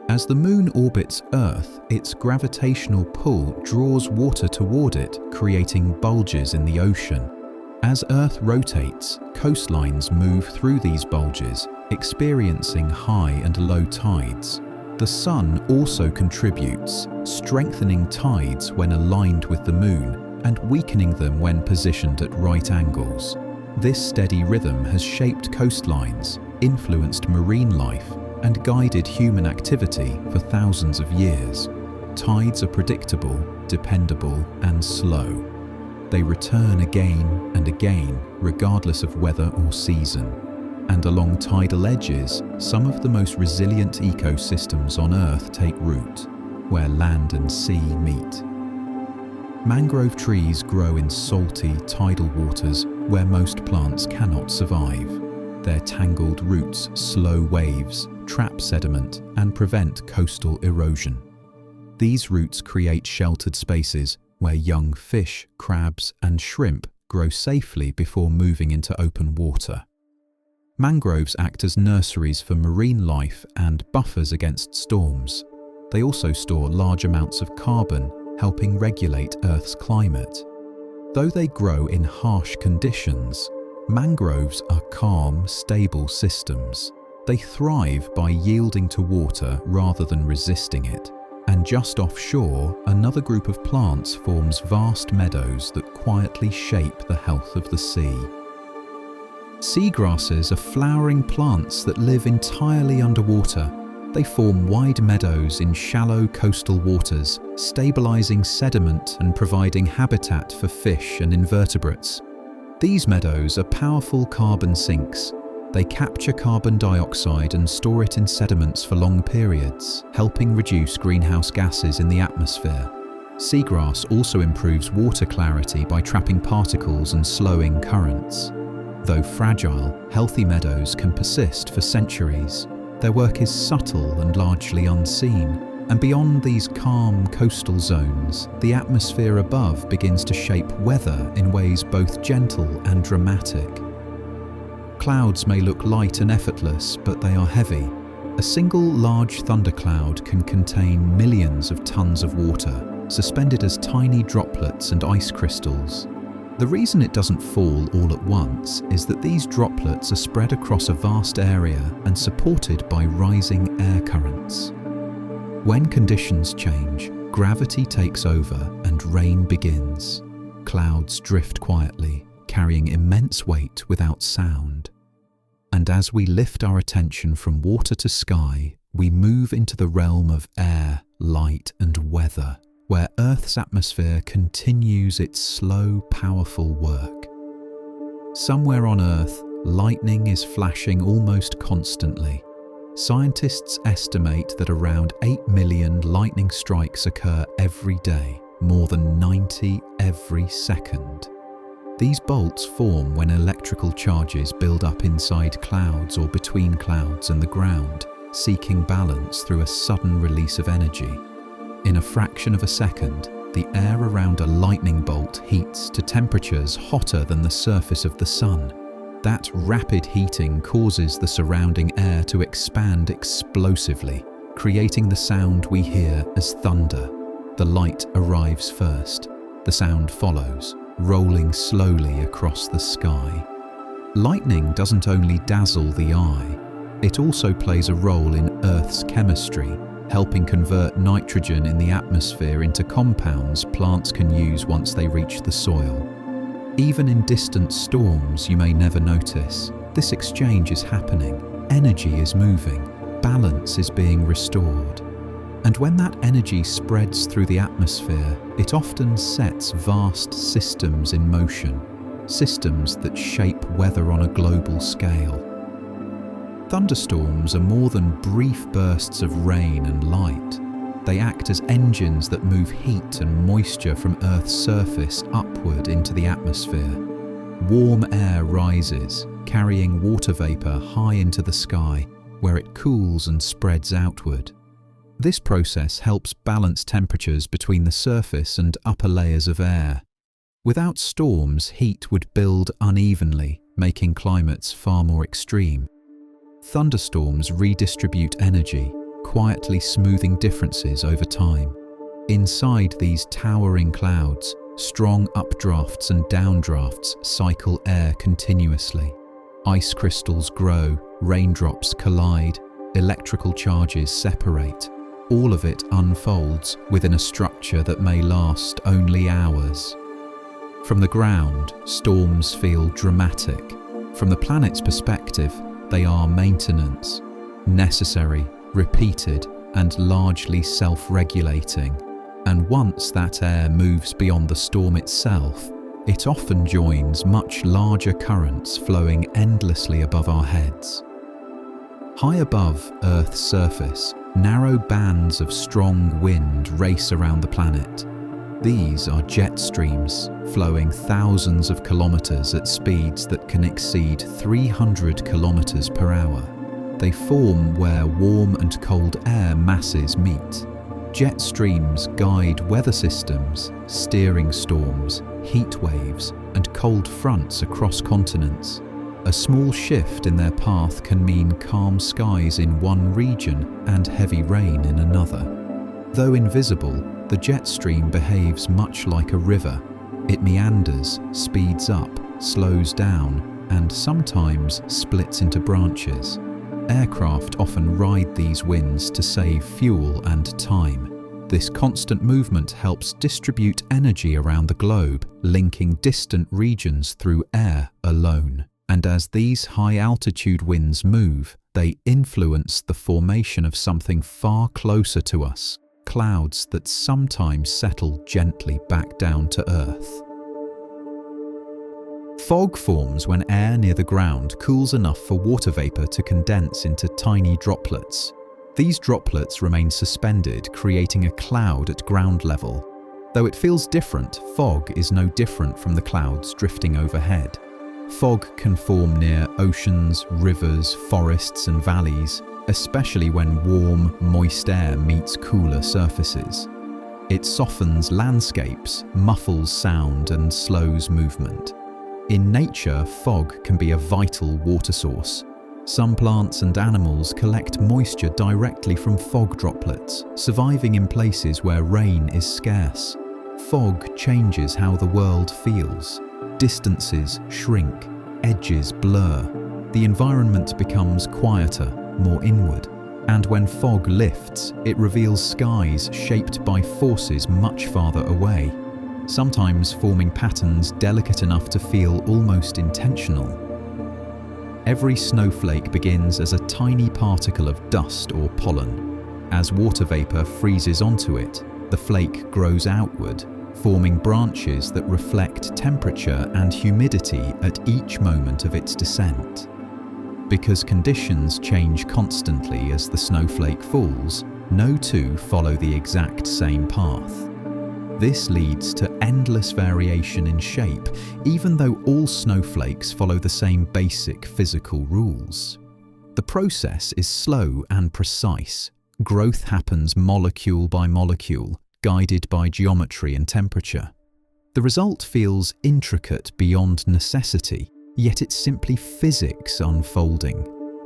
As the Moon orbits Earth, its gravitational pull draws water toward it, creating bulges in the ocean. As Earth rotates, coastlines move through these bulges, experiencing high and low tides. The Sun also contributes, strengthening tides when aligned with the Moon and weakening them when positioned at right angles. This steady rhythm has shaped coastlines, influenced marine life, and guided human activity for thousands of years. Tides are predictable, dependable, and slow. They return again and again, regardless of weather or season. And along tidal edges, some of the most resilient ecosystems on Earth take root, where land and sea meet. Mangrove trees grow in salty, tidal waters where most plants cannot survive. Their tangled roots slow waves, trap sediment, and prevent coastal erosion. These roots create sheltered spaces where young fish, crabs, and shrimp grow safely before moving into open water. Mangroves act as nurseries for marine life and buffers against storms. They also store large amounts of carbon, helping regulate Earth's climate. Though they grow in harsh conditions, mangroves are calm, stable systems. They thrive by yielding to water rather than resisting it. And just offshore, another group of plants forms vast meadows that quietly shape the health of the sea. Seagrasses are flowering plants that live entirely underwater. They form wide meadows in shallow coastal waters, stabilizing sediment and providing habitat for fish and invertebrates. These meadows are powerful carbon sinks. They capture carbon dioxide and store it in sediments for long periods, helping reduce greenhouse gases in the atmosphere. Seagrass also improves water clarity by trapping particles and slowing currents. Though fragile, healthy meadows can persist for centuries. Their work is subtle and largely unseen, and beyond these calm coastal zones, the atmosphere above begins to shape weather in ways both gentle and dramatic. Clouds may look light and effortless, but they are heavy. A single large thundercloud can contain millions of tons of water, suspended as tiny droplets and ice crystals. The reason it doesn't fall all at once is that these droplets are spread across a vast area and supported by rising air currents. When conditions change, gravity takes over and rain begins. Clouds drift quietly, carrying immense weight without sound. And as we lift our attention from water to sky, we move into the realm of air, light, and weather, where Earth's atmosphere continues its slow, powerful work. Somewhere on Earth, lightning is flashing almost constantly. Scientists estimate that around 8 million lightning strikes occur every day, more than 90 every second. These bolts form when electrical charges build up inside clouds or between clouds and the ground, seeking balance through a sudden release of energy. In a fraction of a second, the air around a lightning bolt heats to temperatures hotter than the surface of the sun. That rapid heating causes the surrounding air to expand explosively, creating the sound we hear as thunder. The light arrives first. The sound follows, rolling slowly across the sky. Lightning doesn't only dazzle the eye, it also plays a role in Earth's chemistry, helping convert nitrogen in the atmosphere into compounds plants can use once they reach the soil. Even in distant storms you may never notice, this exchange is happening, energy is moving, balance is being restored. And when that energy spreads through the atmosphere, it often sets vast systems in motion, systems that shape weather on a global scale. Thunderstorms are more than brief bursts of rain and light. They act as engines that move heat and moisture from Earth's surface upward into the atmosphere. Warm air rises, carrying water vapor high into the sky, where it cools and spreads outward. This process helps balance temperatures between the surface and upper layers of air. Without storms, heat would build unevenly, making climates far more extreme. Thunderstorms redistribute energy, quietly smoothing differences over time. Inside these towering clouds, strong updrafts and downdrafts cycle air continuously. Ice crystals grow, raindrops collide, electrical charges separate. All of it unfolds within a structure that may last only hours. From the ground, storms feel dramatic. From the planet's perspective, they are maintenance, necessary, repeated, and largely self-regulating. And once that air moves beyond the storm itself, it often joins much larger currents flowing endlessly above our heads. High above Earth's surface, narrow bands of strong wind race around the planet. These are jet streams, flowing thousands of kilometers at speeds that can exceed 300 kilometers per hour. They form where warm and cold air masses meet. Jet streams guide weather systems, steering storms, heat waves, and cold fronts across continents. A small shift in their path can mean calm skies in one region and heavy rain in another. Though invisible, the jet stream behaves much like a river. It meanders, speeds up, slows down, and sometimes splits into branches. Aircraft often ride these winds to save fuel and time. This constant movement helps distribute energy around the globe, linking distant regions through air alone. And as these high-altitude winds move, they influence the formation of something far closer to us, clouds that sometimes settle gently back down to Earth. Fog forms when air near the ground cools enough for water vapor to condense into tiny droplets. These droplets remain suspended, creating a cloud at ground level. Though it feels different, fog is no different from the clouds drifting overhead. Fog can form near oceans, rivers, forests and valleys, especially when warm, moist air meets cooler surfaces. It softens landscapes, muffles sound and slows movement. In nature, fog can be a vital water source. Some plants and animals collect moisture directly from fog droplets, surviving in places where rain is scarce. Fog changes how the world feels. Distances shrink, edges blur. The environment becomes quieter, more inward. And when fog lifts, it reveals skies shaped by forces much farther away, sometimes forming patterns delicate enough to feel almost intentional. Every snowflake begins as a tiny particle of dust or pollen. As water vapor freezes onto it, the flake grows outward, forming branches that reflect temperature and humidity at each moment of its descent. Because conditions change constantly as the snowflake falls, no two follow the exact same path. This leads to endless variation in shape, even though all snowflakes follow the same basic physical rules. The process is slow and precise. Growth happens molecule by molecule, guided by geometry and temperature. The result feels intricate beyond necessity, yet it's simply physics unfolding.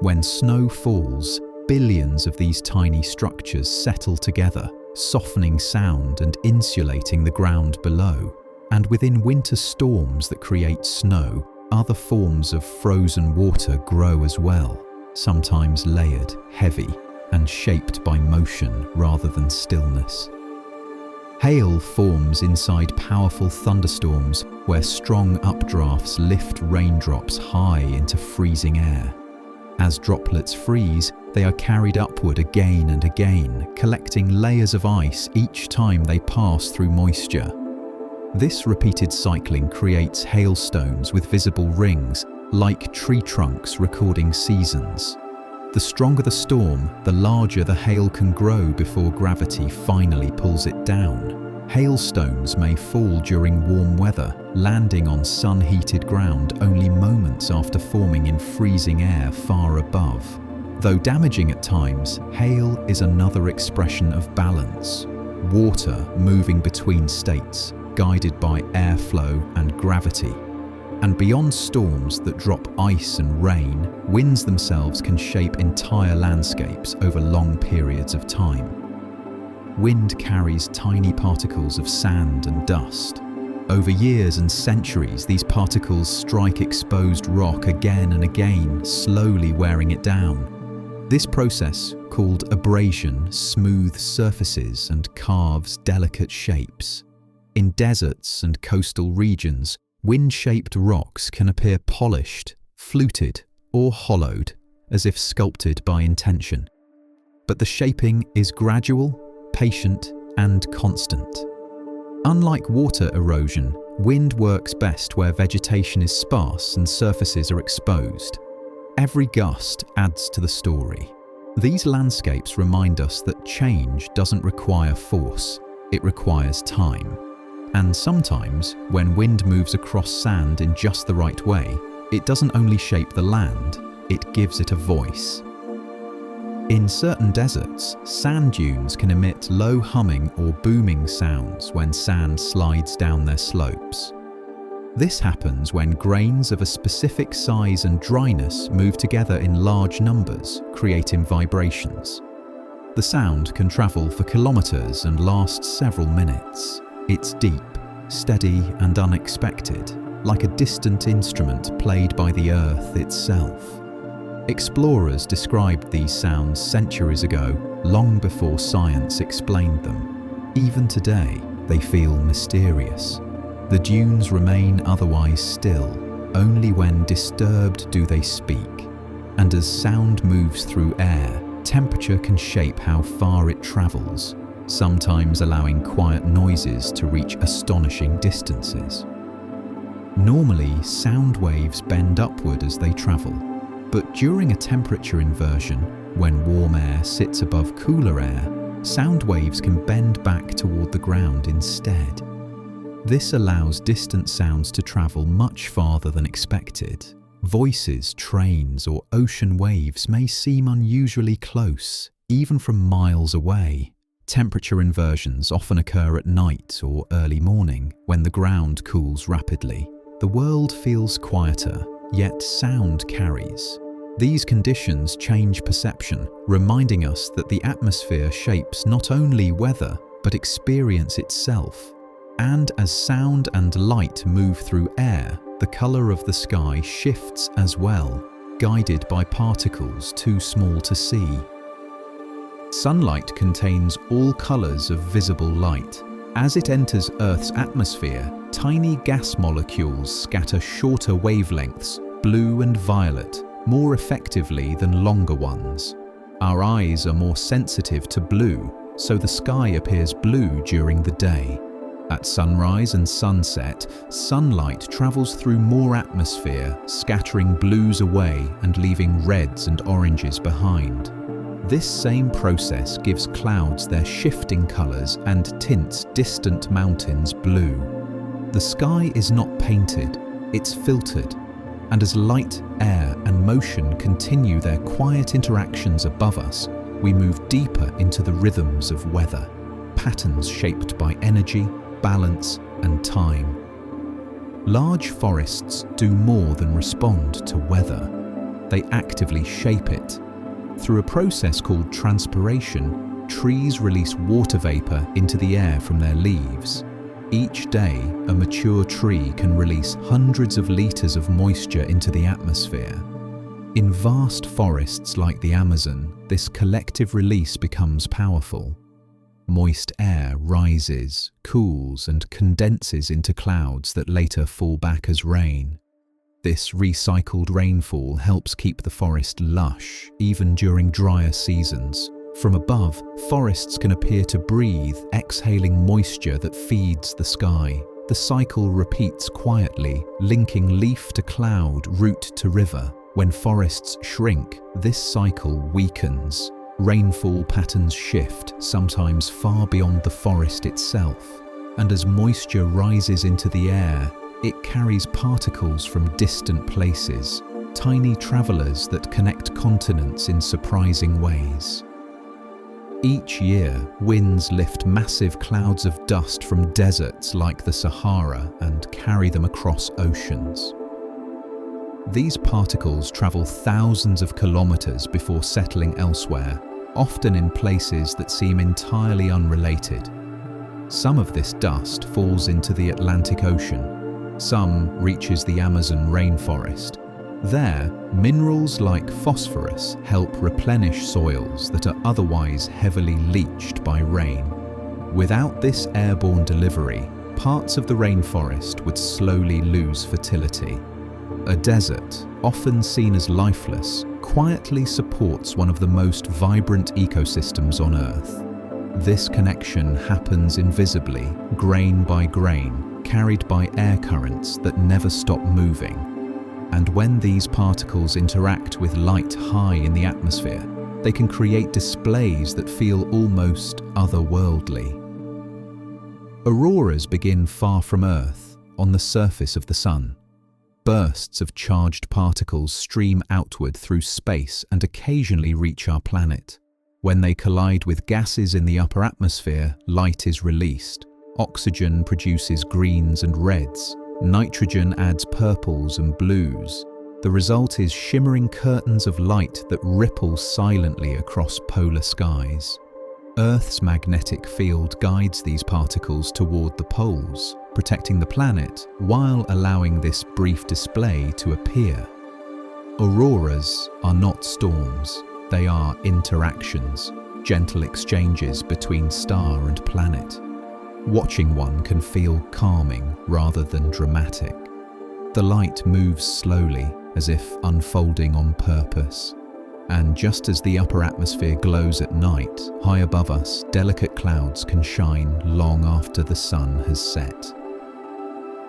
When snow falls, billions of these tiny structures settle together, softening sound and insulating the ground below. And within winter storms that create snow, other forms of frozen water grow as well, sometimes layered, heavy, and shaped by motion rather than stillness. Hail forms inside powerful thunderstorms where strong updrafts lift raindrops high into freezing air. As droplets freeze, they are carried upward again and again, collecting layers of ice each time they pass through moisture. This repeated cycling creates hailstones with visible rings, like tree trunks recording seasons. The stronger the storm, the larger the hail can grow before gravity finally pulls it down. Hailstones may fall during warm weather, landing on sun-heated ground only moments after forming in freezing air far above. Though damaging at times, hail is another expression of balance. Water moving between states, guided by airflow and gravity. And beyond storms that drop ice and rain, winds themselves can shape entire landscapes over long periods of time. Wind carries tiny particles of sand and dust. Over years and centuries, these particles strike exposed rock again and again, slowly wearing it down. This process, called abrasion, smooths surfaces and carves delicate shapes. In deserts and coastal regions, wind-shaped rocks can appear polished, fluted, or hollowed, as if sculpted by intention. But the shaping is gradual, patient, and constant. Unlike water erosion, wind works best where vegetation is sparse and surfaces are exposed. Every gust adds to the story. These landscapes remind us that change doesn't require force, it requires time. And sometimes, when wind moves across sand in just the right way, it doesn't only shape the land, it gives it a voice. In certain deserts, sand dunes can emit low humming or booming sounds when sand slides down their slopes. This happens when grains of a specific size and dryness move together in large numbers, creating vibrations. The sound can travel for kilometers and last several minutes. It's deep, steady, and unexpected, like a distant instrument played by the earth itself. Explorers described these sounds centuries ago, long before science explained them. Even today, they feel mysterious. The dunes remain otherwise still. Only when disturbed do they speak. And as sound moves through air, temperature can shape how far it travels, sometimes allowing quiet noises to reach astonishing distances. Normally, sound waves bend upward as they travel, but during a temperature inversion, when warm air sits above cooler air, sound waves can bend back toward the ground instead. This allows distant sounds to travel much farther than expected. Voices, trains, or ocean waves may seem unusually close, even from miles away. Temperature inversions often occur at night or early morning when the ground cools rapidly. The world feels quieter, yet sound carries. These conditions change perception, reminding us that the atmosphere shapes not only weather, but experience itself. And as sound and light move through air, the color of the sky shifts as well, guided by particles too small to see. Sunlight contains all colors of visible light. As it enters Earth's atmosphere, tiny gas molecules scatter shorter wavelengths, blue and violet, more effectively than longer ones. Our eyes are more sensitive to blue, so the sky appears blue during the day. At sunrise and sunset, sunlight travels through more atmosphere, scattering blues away and leaving reds and oranges behind. This same process gives clouds their shifting colors and tints distant mountains blue. The sky is not painted, it's filtered, and as light, air, and motion continue their quiet interactions above us, we move deeper into the rhythms of weather, patterns shaped by energy, balance, and time. Large forests do more than respond to weather. They actively shape it. Through a process called transpiration, trees release water vapor into the air from their leaves. Each day, a mature tree can release hundreds of liters of moisture into the atmosphere. In vast forests like the Amazon, this collective release becomes powerful. Moist air rises, cools, and condenses into clouds that later fall back as rain. This recycled rainfall helps keep the forest lush, even during drier seasons. From above, forests can appear to breathe, exhaling moisture that feeds the sky. The cycle repeats quietly, linking leaf to cloud, root to river. When forests shrink, this cycle weakens. Rainfall patterns shift, sometimes far beyond the forest itself. And as moisture rises into the air, it carries particles from distant places, tiny travelers that connect continents in surprising ways. Each year, winds lift massive clouds of dust from deserts like the Sahara and carry them across oceans. These particles travel thousands of kilometers before settling elsewhere, often in places that seem entirely unrelated. Some of this dust falls into the Atlantic Ocean. Some reaches the Amazon rainforest. There, minerals like phosphorus help replenish soils that are otherwise heavily leached by rain. Without this airborne delivery, parts of the rainforest would slowly lose fertility. A desert, often seen as lifeless, quietly supports one of the most vibrant ecosystems on Earth. This connection happens invisibly, grain by grain, carried by air currents that never stop moving. And when these particles interact with light high in the atmosphere, they can create displays that feel almost otherworldly. Auroras begin far from Earth, on the surface of the Sun. Bursts of charged particles stream outward through space and occasionally reach our planet. When they collide with gases in the upper atmosphere, light is released. Oxygen produces greens and reds. Nitrogen adds purples and blues. The result is shimmering curtains of light that ripple silently across polar skies. Earth's magnetic field guides these particles toward the poles, protecting the planet while allowing this brief display to appear. Auroras are not storms, they are interactions, gentle exchanges between star and planet. Watching one can feel calming rather than dramatic. The light moves slowly, as if unfolding on purpose. And just as the upper atmosphere glows at night, high above us, delicate clouds can shine long after the sun has set.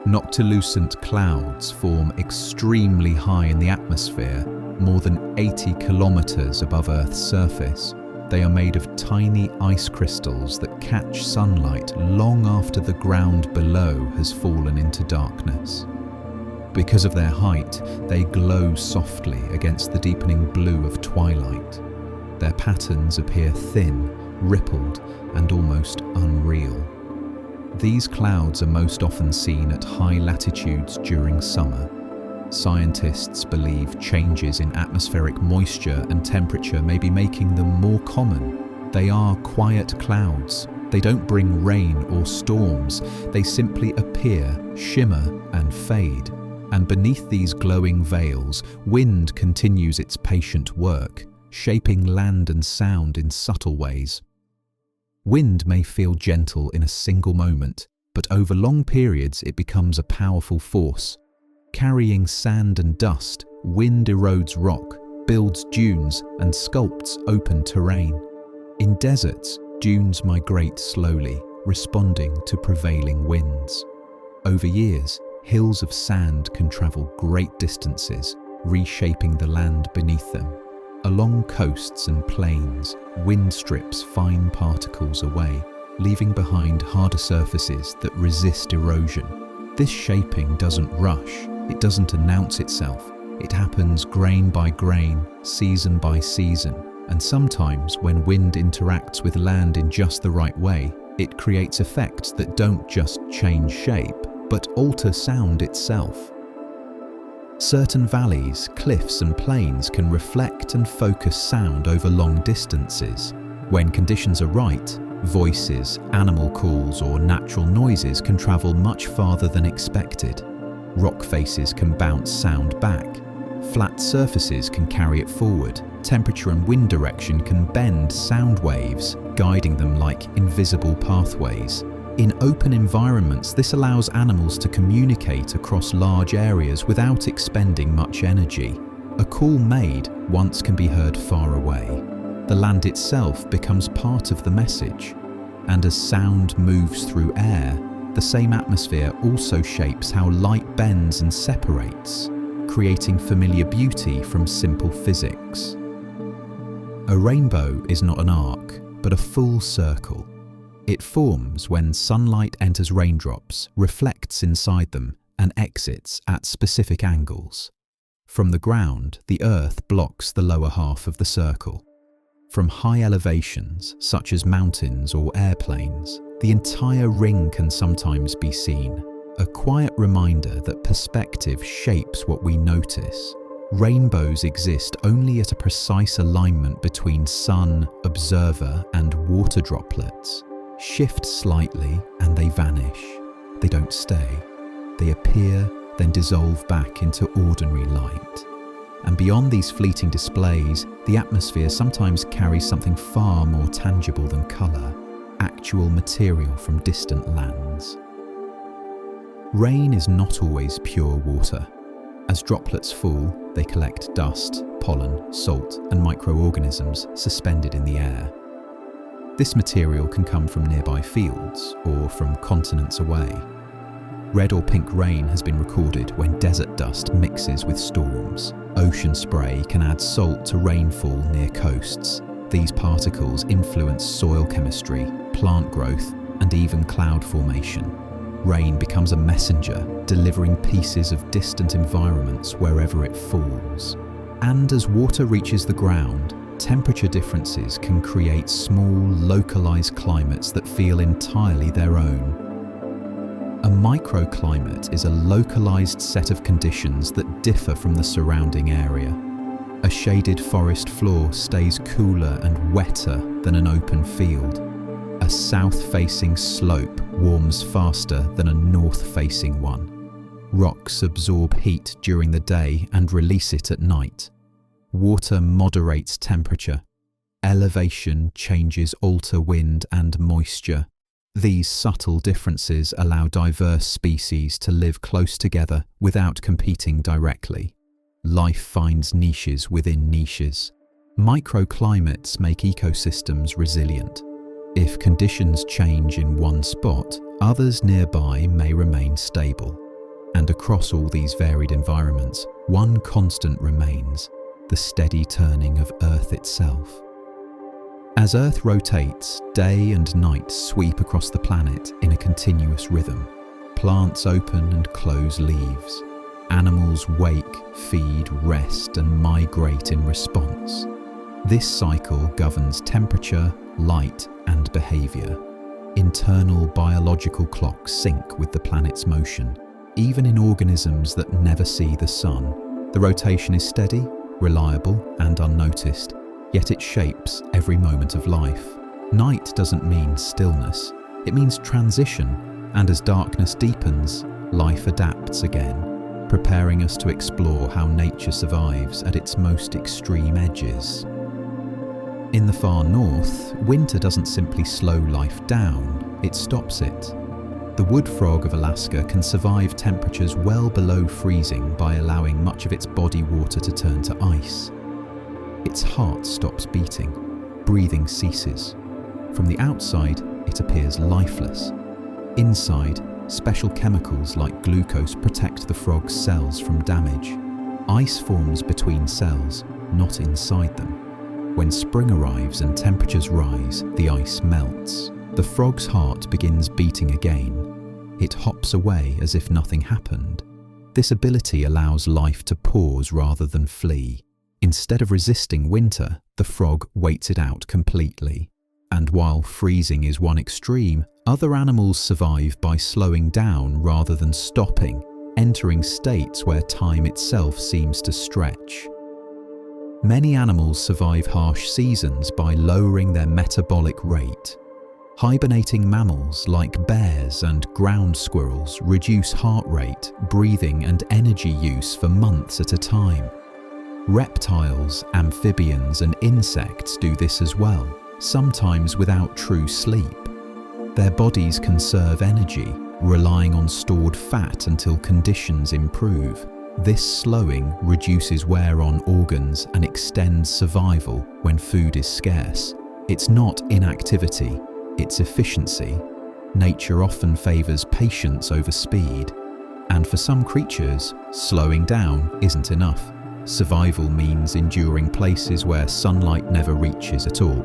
Noctilucent clouds form extremely high in the atmosphere, more than 80 kilometers above Earth's surface. They are made of tiny ice crystals that catch sunlight long after the ground below has fallen into darkness. Because of their height, they glow softly against the deepening blue of twilight. Their patterns appear thin, rippled, and almost unreal. These clouds are most often seen at high latitudes during summer. Scientists believe changes in atmospheric moisture and temperature may be making them more common. They are quiet clouds. They don't bring rain or storms. They simply appear, shimmer, and fade. And beneath these glowing veils, wind continues its patient work, shaping land and sound in subtle ways. Wind may feel gentle in a single moment, but over long periods it becomes a powerful force. Carrying sand and dust, wind erodes rock, builds dunes, and sculpts open terrain. In deserts, dunes migrate slowly, responding to prevailing winds. Over years, hills of sand can travel great distances, reshaping the land beneath them. Along coasts and plains, wind strips fine particles away, leaving behind harder surfaces that resist erosion. This shaping doesn't rush, it doesn't announce itself. It happens grain by grain, season by season, and sometimes when wind interacts with land in just the right way, it creates effects that don't just change shape, but alter sound itself. Certain valleys, cliffs, and plains can reflect and focus sound over long distances. When conditions are right, voices, animal calls, or natural noises can travel much farther than expected. Rock faces can bounce sound back. Flat surfaces can carry it forward. Temperature and wind direction can bend sound waves, guiding them like invisible pathways. In open environments, this allows animals to communicate across large areas without expending much energy. A call made once can be heard far away. The land itself becomes part of the message. And as sound moves through air, the same atmosphere also shapes how light bends and separates, creating familiar beauty from simple physics. A rainbow is not an arc, but a full circle. It forms when sunlight enters raindrops, reflects inside them, and exits at specific angles. From the ground, the Earth blocks the lower half of the circle. From high elevations, such as mountains or airplanes, the entire ring can sometimes be seen, a quiet reminder that perspective shapes what we notice. Rainbows exist only at a precise alignment between sun, observer, and water droplets. Shift slightly and they vanish. They don't stay. They appear, then dissolve back into ordinary light. And beyond these fleeting displays, the atmosphere sometimes carries something far more tangible than colour, actual material from distant lands. Rain is not always pure water. As droplets fall, they collect dust, pollen, salt, and microorganisms suspended in the air. This material can come from nearby fields or from continents away. Red or pink rain has been recorded when desert dust mixes with storms. Ocean spray can add salt to rainfall near coasts. These particles influence soil chemistry, plant growth, and even cloud formation. Rain becomes a messenger, delivering pieces of distant environments wherever it falls. And as water reaches the ground, temperature differences can create small, localized climates that feel entirely their own. A microclimate is a localized set of conditions that differ from the surrounding area. A shaded forest floor stays cooler and wetter than an open field. A south-facing slope warms faster than a north-facing one. Rocks absorb heat during the day and release it at night. Water moderates temperature. Elevation changes alter wind and moisture. These subtle differences allow diverse species to live close together without competing directly. Life finds niches within niches. Microclimates make ecosystems resilient. If conditions change in one spot, others nearby may remain stable. And across all these varied environments, one constant remains: the steady turning of Earth itself. As Earth rotates, day and night sweep across the planet in a continuous rhythm. Plants open and close leaves. Animals wake, feed, rest, and migrate in response. This cycle governs temperature, light, and behavior. Internal biological clocks sync with the planet's motion. Even in organisms that never see the sun, the rotation is steady, reliable, and unnoticed, yet it shapes every moment of life. Night doesn't mean stillness, it means transition, and as darkness deepens, life adapts again, preparing us to explore how nature survives at its most extreme edges. In the far north, winter doesn't simply slow life down, it stops it. The wood frog of Alaska can survive temperatures well below freezing by allowing much of its body water to turn to ice. Its heart stops beating, breathing ceases. From the outside, it appears lifeless. Inside, special chemicals like glucose protect the frog's cells from damage. Ice forms between cells, not inside them. When spring arrives and temperatures rise, the ice melts. The frog's heart begins beating again. It hops away as if nothing happened. This ability allows life to pause rather than flee. Instead of resisting winter, the frog waits it out completely. And while freezing is one extreme, other animals survive by slowing down rather than stopping, entering states where time itself seems to stretch. Many animals survive harsh seasons by lowering their metabolic rate. Hibernating mammals like bears and ground squirrels reduce heart rate, breathing, and energy use for months at a time. Reptiles, amphibians, and insects do this as well, sometimes without true sleep. Their bodies conserve energy, relying on stored fat until conditions improve. This slowing reduces wear on organs and extends survival when food is scarce. It's not inactivity, it's efficiency. Nature often favors patience over speed. And for some creatures, slowing down isn't enough. Survival means enduring places where sunlight never reaches at all.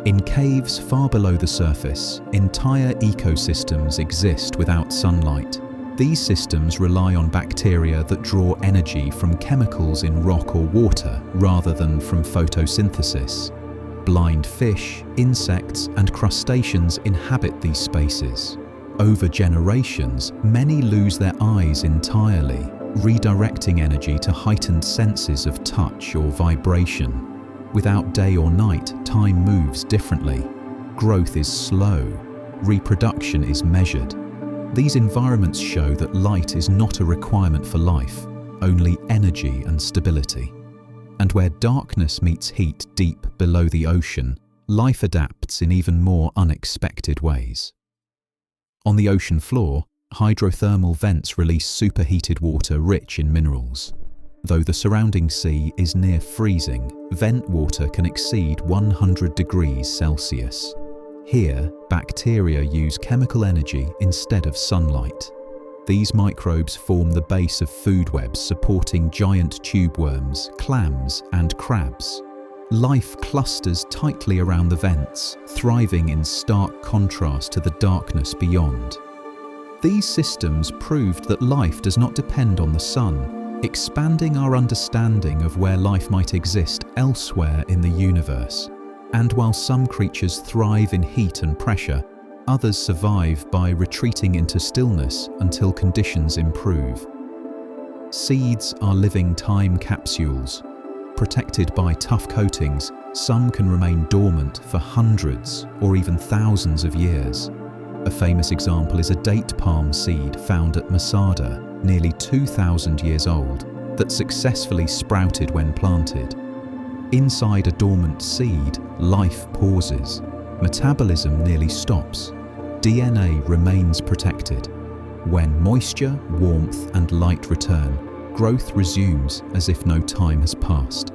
In caves far below the surface, entire ecosystems exist without sunlight. These systems rely on bacteria that draw energy from chemicals in rock or water rather than from photosynthesis. Blind fish, insects, and crustaceans inhabit these spaces. Over generations, many lose their eyes entirely, redirecting energy to heightened senses of touch or vibration. Without day or night, time moves differently. Growth is slow. Reproduction is measured. These environments show that light is not a requirement for life, only energy and stability. And where darkness meets heat deep below the ocean, life adapts in even more unexpected ways. On the ocean floor, hydrothermal vents release superheated water rich in minerals. Though the surrounding sea is near freezing, vent water can exceed 100 degrees Celsius. Here, bacteria use chemical energy instead of sunlight. These microbes form the base of food webs supporting giant tube worms, clams, and crabs. Life clusters tightly around the vents, thriving in stark contrast to the darkness beyond. These systems proved that life does not depend on the sun, expanding our understanding of where life might exist elsewhere in the universe. And while some creatures thrive in heat and pressure, Others survive by retreating into stillness until conditions improve. Seeds are living time capsules. Protected by tough coatings, some can remain dormant for hundreds or even thousands of years. A famous example is a date palm seed found at Masada, nearly 2,000 years old, that successfully sprouted when planted. Inside a dormant seed, life pauses. Metabolism nearly stops. DNA remains protected. When moisture, warmth, and light return, growth resumes as if no time has passed.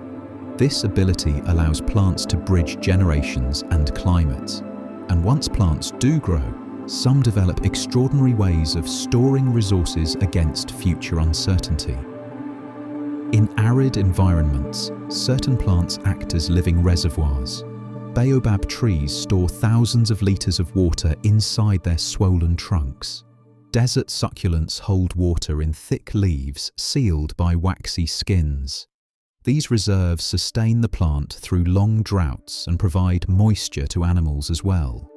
This ability allows plants to bridge generations and climates. And once plants do grow, some develop extraordinary ways of storing resources against future uncertainty. In arid environments, certain plants act as living reservoirs. Baobab trees store thousands of liters of water inside their swollen trunks. Desert succulents hold water in thick leaves sealed by waxy skins. These reserves sustain the plant through long droughts and provide moisture to animals as well.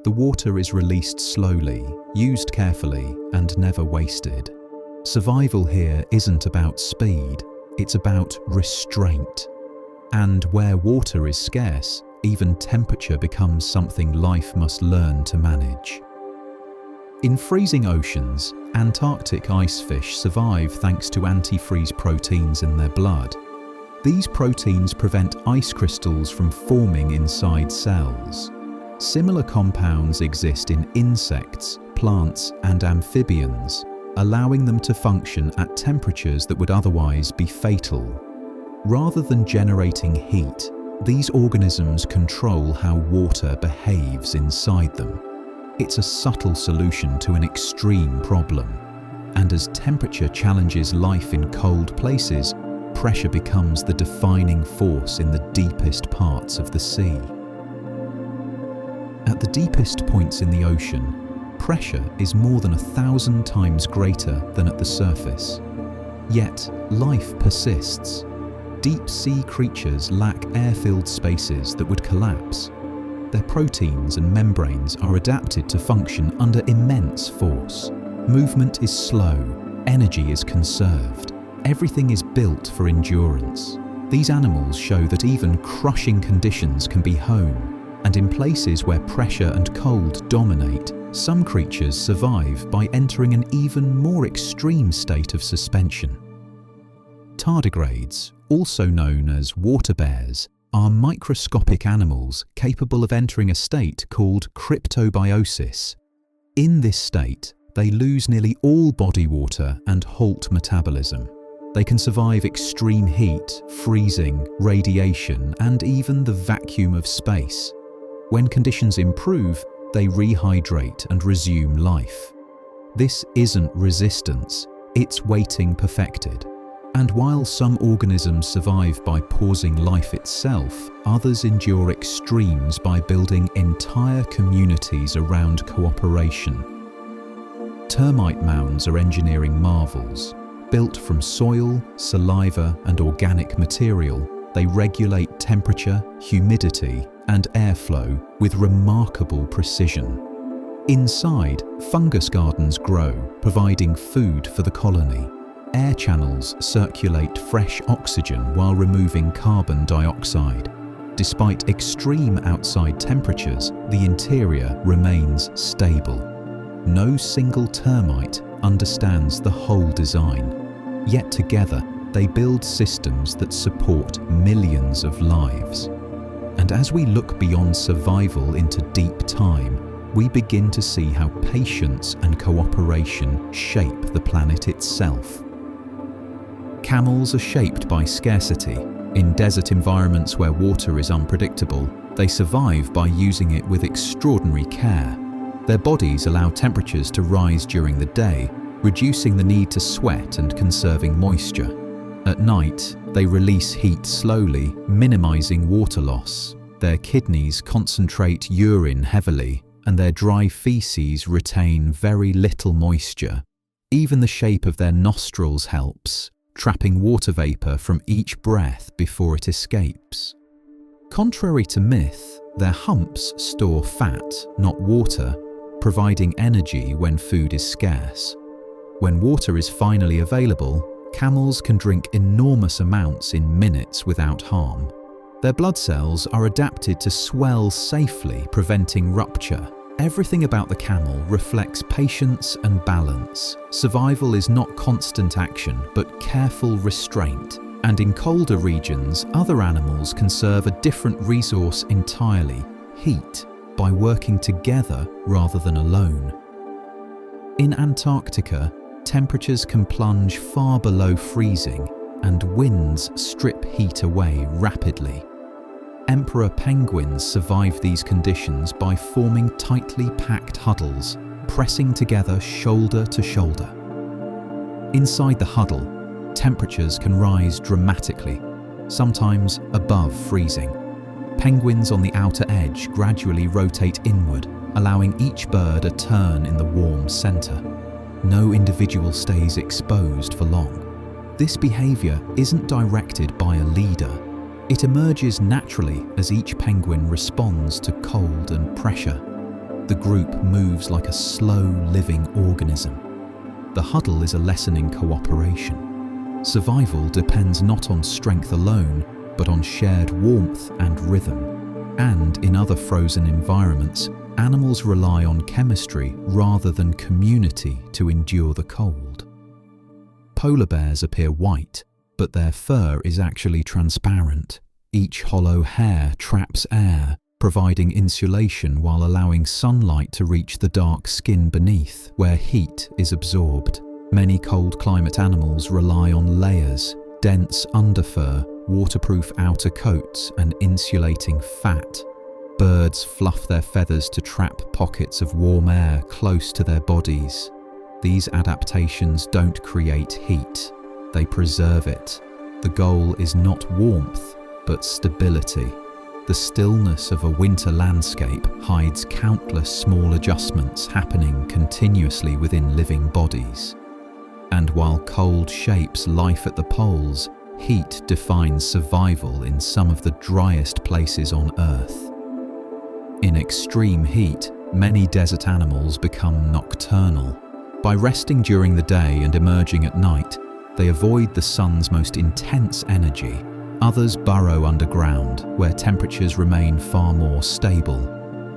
The water is released slowly, used carefully, and never wasted. Survival here isn't about speed, it's about restraint. And where water is scarce, even temperature becomes something life must learn to manage. In freezing oceans, Antarctic ice fish survive thanks to antifreeze proteins in their blood. These proteins prevent ice crystals from forming inside cells. Similar compounds exist in insects, plants, and amphibians, allowing them to function at temperatures that would otherwise be fatal. Rather than generating heat, these organisms control how water behaves inside them. It's a subtle solution to an extreme problem. And as temperature challenges life in cold places, pressure becomes the defining force in the deepest parts of the sea. At the deepest points in the ocean, pressure is more than 1,000 times greater than at the surface. Yet, life persists. Deep sea creatures lack air-filled spaces that would collapse. Their proteins and membranes are adapted to function under immense force. Movement is slow, energy is conserved. Everything is built for endurance. These animals show that even crushing conditions can be home, and in places where pressure and cold dominate, some creatures survive by entering an even more extreme state of suspension. Tardigrades, also known as water bears, are microscopic animals capable of entering a state called cryptobiosis. In this state, they lose nearly all body water and halt metabolism. They can survive extreme heat, freezing, radiation, and even the vacuum of space. When conditions improve, they rehydrate and resume life. This isn't resistance, it's waiting perfected. And while some organisms survive by pausing life itself, others endure extremes by building entire communities around cooperation. Termite mounds are engineering marvels. Built from soil, saliva, and organic material, they regulate temperature, humidity, and airflow with remarkable precision. Inside, fungus gardens grow, providing food for the colony. Air channels circulate fresh oxygen while removing carbon dioxide. Despite extreme outside temperatures, the interior remains stable. No single termite understands the whole design, yet together they build systems that support millions of lives. And as we look beyond survival into deep time, we begin to see how patience and cooperation shape the planet itself. Camels are shaped by scarcity. In desert environments where water is unpredictable, they survive by using it with extraordinary care. Their bodies allow temperatures to rise during the day, reducing the need to sweat and conserving moisture. At night, they release heat slowly, minimizing water loss. Their kidneys concentrate urine heavily, and their dry feces retain very little moisture. Even the shape of their nostrils helps, trapping water vapor from each breath before it escapes. Contrary to myth, their humps store fat, not water, providing energy when food is scarce. When water is finally available, camels can drink enormous amounts in minutes without harm. Their blood cells are adapted to swell safely, preventing rupture. Everything about the camel reflects patience and balance. Survival is not constant action, but careful restraint. And in colder regions, other animals conserve a different resource entirely: heat, by working together rather than alone. In Antarctica, temperatures can plunge far below freezing, and winds strip heat away rapidly. Emperor penguins survive these conditions by forming tightly packed huddles, pressing together shoulder to shoulder. Inside the huddle, temperatures can rise dramatically, sometimes above freezing. Penguins on the outer edge gradually rotate inward, allowing each bird a turn in the warm center. No individual stays exposed for long. This behavior isn't directed by a leader. It emerges naturally as each penguin responds to cold and pressure. The group moves like a slow, living organism. The huddle is a lesson in cooperation. Survival depends not on strength alone, but on shared warmth and rhythm. And in other frozen environments, animals rely on chemistry rather than community to endure the cold. Polar bears appear white, but their fur is actually transparent. Each hollow hair traps air, providing insulation while allowing sunlight to reach the dark skin beneath, where heat is absorbed. Many cold climate animals rely on layers: dense underfur, waterproof outer coats, and insulating fat. Birds fluff their feathers to trap pockets of warm air close to their bodies. These adaptations don't create heat, they preserve it. The goal is not warmth, but stability. The stillness of a winter landscape hides countless small adjustments happening continuously within living bodies. And while cold shapes life at the poles, heat defines survival in some of the driest places on Earth. In extreme heat, many desert animals become nocturnal. By resting during the day and emerging at night, they avoid the sun's most intense energy. Others burrow underground, where temperatures remain far more stable.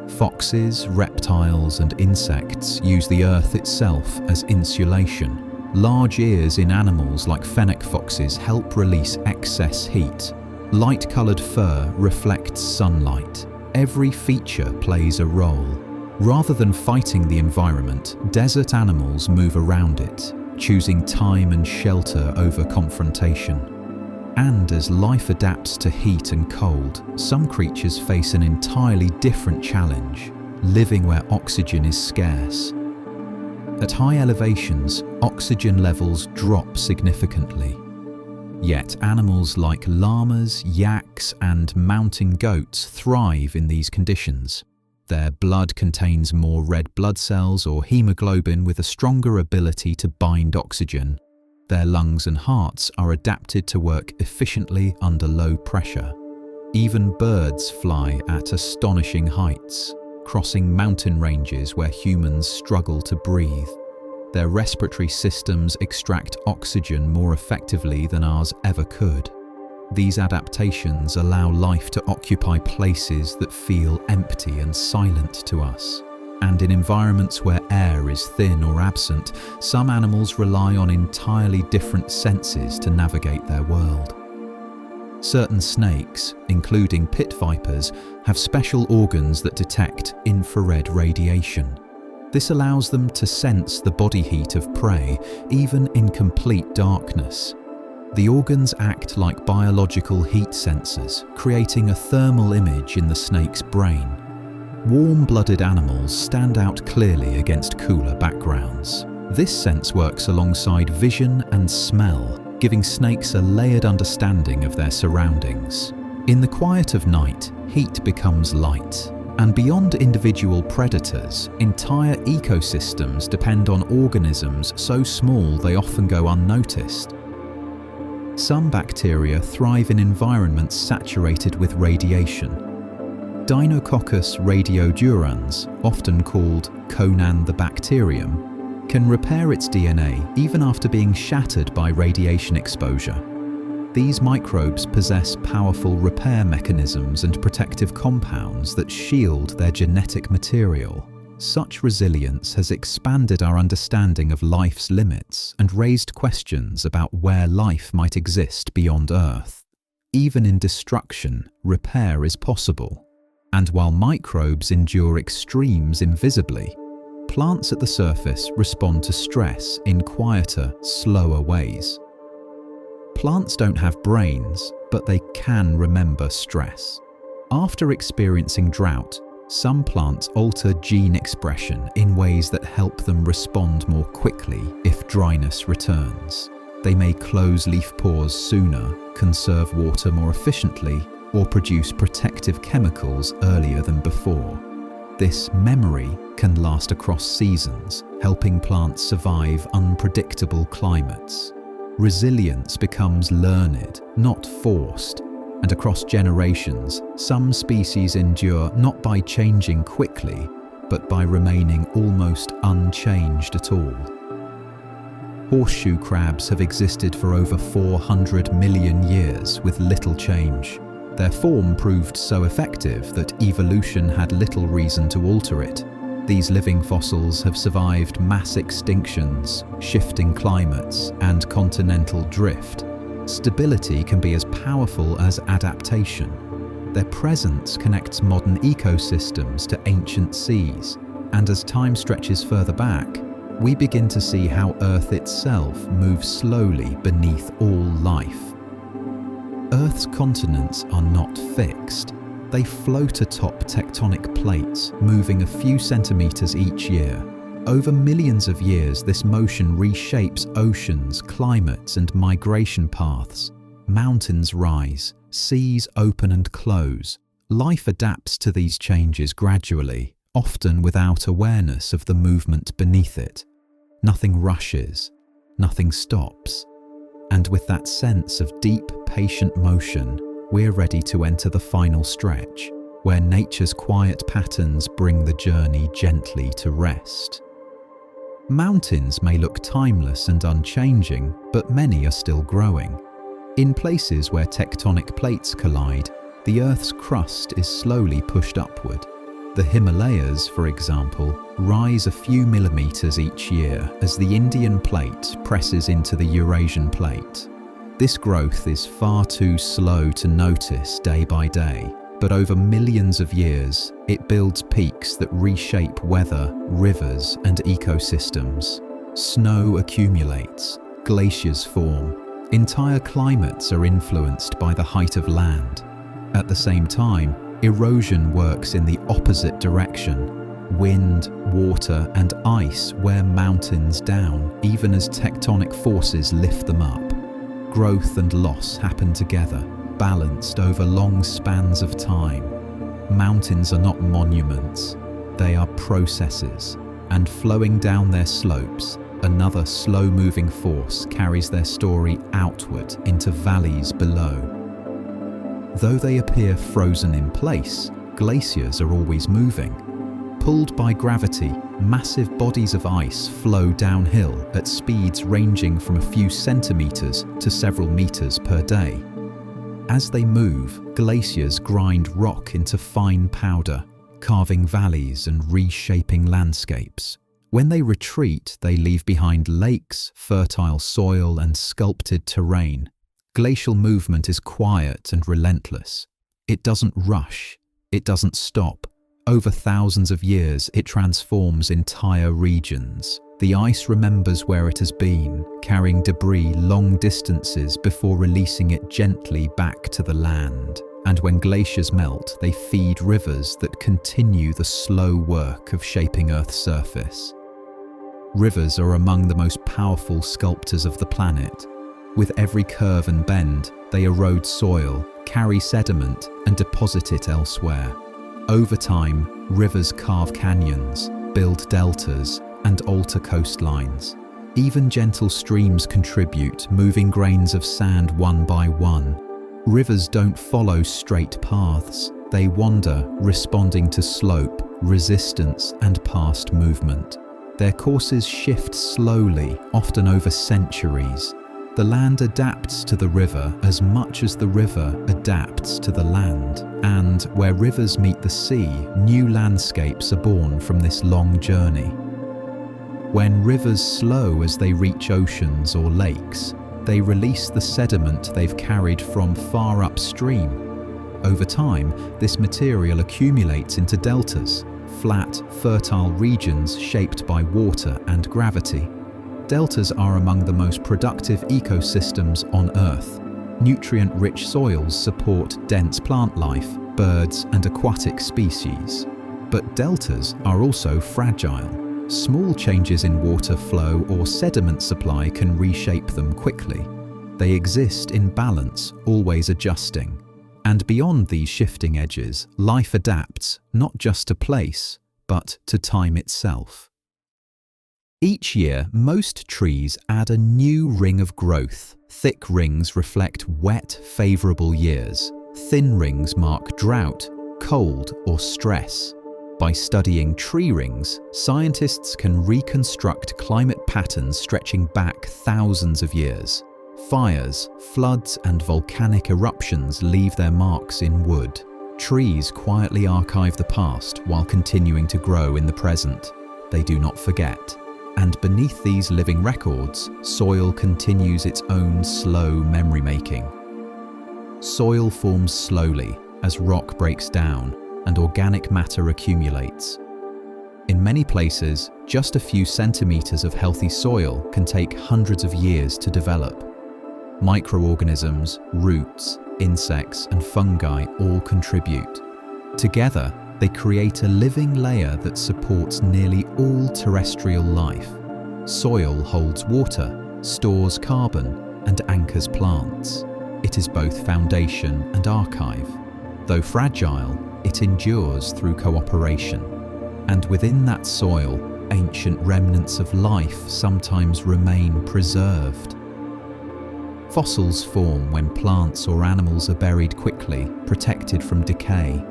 Foxes, reptiles, and insects use the earth itself as insulation. Large ears in animals like fennec foxes help release excess heat. Light-colored fur reflects sunlight. Every feature plays a role. Rather than fighting the environment, desert animals move around it, choosing time and shelter over confrontation. And as life adapts to heat and cold, some creatures face an entirely different challenge: living where oxygen is scarce. At high elevations, oxygen levels drop significantly. Yet animals like llamas, yaks, and mountain goats thrive in these conditions. Their blood contains more red blood cells or hemoglobin with a stronger ability to bind oxygen. Their lungs and hearts are adapted to work efficiently under low pressure. Even birds fly at astonishing heights, crossing mountain ranges where humans struggle to breathe. Their respiratory systems extract oxygen more effectively than ours ever could. These adaptations allow life to occupy places that feel empty and silent to us. And in environments where air is thin or absent, some animals rely on entirely different senses to navigate their world. Certain snakes, including pit vipers, have special organs that detect infrared radiation. This allows them to sense the body heat of prey, even in complete darkness. The organs act like biological heat sensors, creating a thermal image in the snake's brain. Warm-blooded animals stand out clearly against cooler backgrounds. This sense works alongside vision and smell, giving snakes a layered understanding of their surroundings. In the quiet of night, heat becomes light. And beyond individual predators, entire ecosystems depend on organisms so small they often go unnoticed. Some bacteria thrive in environments saturated with radiation. Deinococcus radiodurans, often called Conan the bacterium, can repair its DNA even after being shattered by radiation exposure. These microbes possess powerful repair mechanisms and protective compounds that shield their genetic material. Such resilience has expanded our understanding of life's limits and raised questions about where life might exist beyond Earth. Even in destruction, repair is possible. And while microbes endure extremes invisibly, plants at the surface respond to stress in quieter, slower ways. Plants don't have brains, but they can remember stress. After experiencing drought, some plants alter gene expression in ways that help them respond more quickly if dryness returns. They may close leaf pores sooner, conserve water more efficiently, or produce protective chemicals earlier than before. This memory can last across seasons, helping plants survive unpredictable climates. Resilience becomes learned, not forced, and across generations, some species endure not by changing quickly, but by remaining almost unchanged at all. Horseshoe crabs have existed for over 400 million years with little change. Their form proved so effective that evolution had little reason to alter it. These living fossils have survived mass extinctions, shifting climates, and continental drift. Stability can be as powerful as adaptation. Their presence connects modern ecosystems to ancient seas, and as time stretches further back, we begin to see how Earth itself moves slowly beneath all life. Earth's continents are not fixed. They float atop tectonic plates, moving a few centimeters each year. Over millions of years, this motion reshapes oceans, climates, and migration paths. Mountains rise, seas open and close. Life adapts to these changes gradually, often without awareness of the movement beneath it. Nothing rushes, nothing stops. And with that sense of deep, patient motion, we're ready to enter the final stretch, where nature's quiet patterns bring the journey gently to rest. Mountains may look timeless and unchanging, but many are still growing. In places where tectonic plates collide, the Earth's crust is slowly pushed upward. The Himalayas, for example, rise a few millimeters each year as the Indian plate presses into the Eurasian plate. This growth is far too slow to notice day by day, but over millions of years, it builds peaks that reshape weather, rivers, and ecosystems. Snow accumulates, glaciers form, entire climates are influenced by the height of land. At the same time, erosion works in the opposite direction. Wind, water, and ice wear mountains down, even as tectonic forces lift them up. Growth and loss happen together, balanced over long spans of time. Mountains are not monuments, they are processes, and flowing down their slopes, another slow-moving force carries their story outward into valleys below. Though they appear frozen in place, glaciers are always moving. Pulled by gravity, massive bodies of ice flow downhill at speeds ranging from a few centimeters to several meters per day. As they move, glaciers grind rock into fine powder, carving valleys and reshaping landscapes. When they retreat, they leave behind lakes, fertile soil, and sculpted terrain. Glacial movement is quiet and relentless. It doesn't rush. It doesn't stop. Over thousands of years, it transforms entire regions. The ice remembers where it has been, carrying debris long distances before releasing it gently back to the land. And when glaciers melt, they feed rivers that continue the slow work of shaping Earth's surface. Rivers are among the most powerful sculptors of the planet. With every curve and bend, they erode soil, carry sediment, and deposit it elsewhere. Over time, rivers carve canyons, build deltas, and alter coastlines. Even gentle streams contribute, moving grains of sand one by one. Rivers don't follow straight paths. They wander, responding to slope, resistance, and past movement. Their courses shift slowly, often over centuries. The land adapts to the river as much as the river adapts to the land. And where rivers meet the sea, new landscapes are born from this long journey. When rivers slow as they reach oceans or lakes, they release the sediment they've carried from far upstream. Over time, this material accumulates into deltas, flat, fertile regions shaped by water and gravity. Deltas are among the most productive ecosystems on Earth. Nutrient-rich soils support dense plant life, birds, and aquatic species. But deltas are also fragile. Small changes in water flow or sediment supply can reshape them quickly. They exist in balance, always adjusting. And beyond these shifting edges, life adapts not just to place, but to time itself. Each year, most trees add a new ring of growth. Thick rings reflect wet, favourable years. Thin rings mark drought, cold, or stress. By studying tree rings, scientists can reconstruct climate patterns stretching back thousands of years. Fires, floods, and volcanic eruptions leave their marks in wood. Trees quietly archive the past while continuing to grow in the present. They do not forget. And beneath these living records, soil continues its own slow memory-making. Soil forms slowly as rock breaks down and organic matter accumulates. In many places, just a few centimeters of healthy soil can take hundreds of years to develop. Microorganisms, roots, insects, and fungi all contribute. Together, they create a living layer that supports nearly all terrestrial life. Soil holds water, stores carbon, and anchors plants. It is both foundation and archive. Though fragile, it endures through cooperation. And within that soil, ancient remnants of life sometimes remain preserved. Fossils form when plants or animals are buried quickly, protected from decay.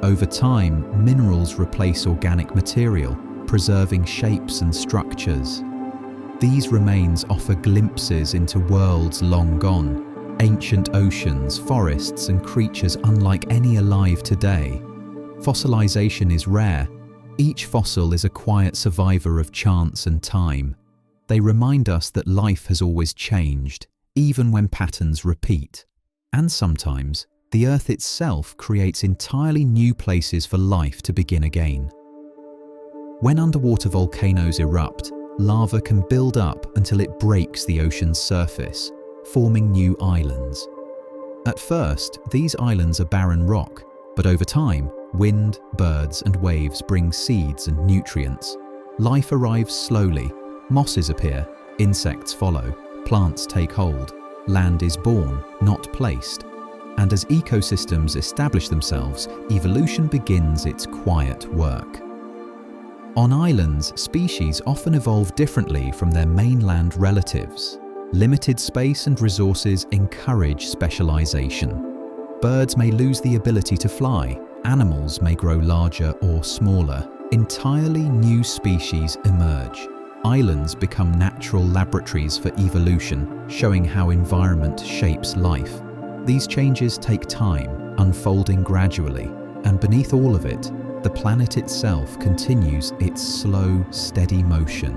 Over time, minerals replace organic material, preserving shapes and structures. These remains offer glimpses into worlds long gone, ancient oceans, forests, and creatures unlike any alive today. Fossilization is rare. Each fossil is a quiet survivor of chance and time. They remind us that life has always changed, even when patterns repeat. And sometimes, the Earth itself creates entirely new places for life to begin again. When underwater volcanoes erupt, lava can build up until it breaks the ocean's surface, forming new islands. At first, these islands are barren rock, but over time, wind, birds, and waves bring seeds and nutrients. Life arrives slowly, mosses appear, insects follow, plants take hold, land is born, not placed. And as ecosystems establish themselves, evolution begins its quiet work. On islands, species often evolve differently from their mainland relatives. Limited space and resources encourage specialization. Birds may lose the ability to fly, animals may grow larger or smaller. Entirely new species emerge. Islands become natural laboratories for evolution, showing how environment shapes life. These changes take time, unfolding gradually, and beneath all of it, the planet itself continues its slow, steady motion.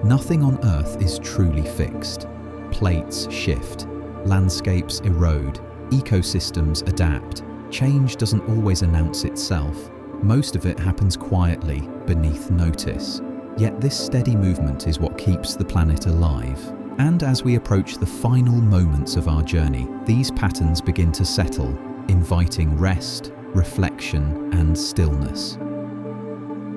Nothing on Earth is truly fixed. Plates shift, landscapes erode, ecosystems adapt. Change doesn't always announce itself. Most of it happens quietly, beneath notice. Yet this steady movement is what keeps the planet alive. And as we approach the final moments of our journey, these patterns begin to settle, inviting rest, reflection, and stillness.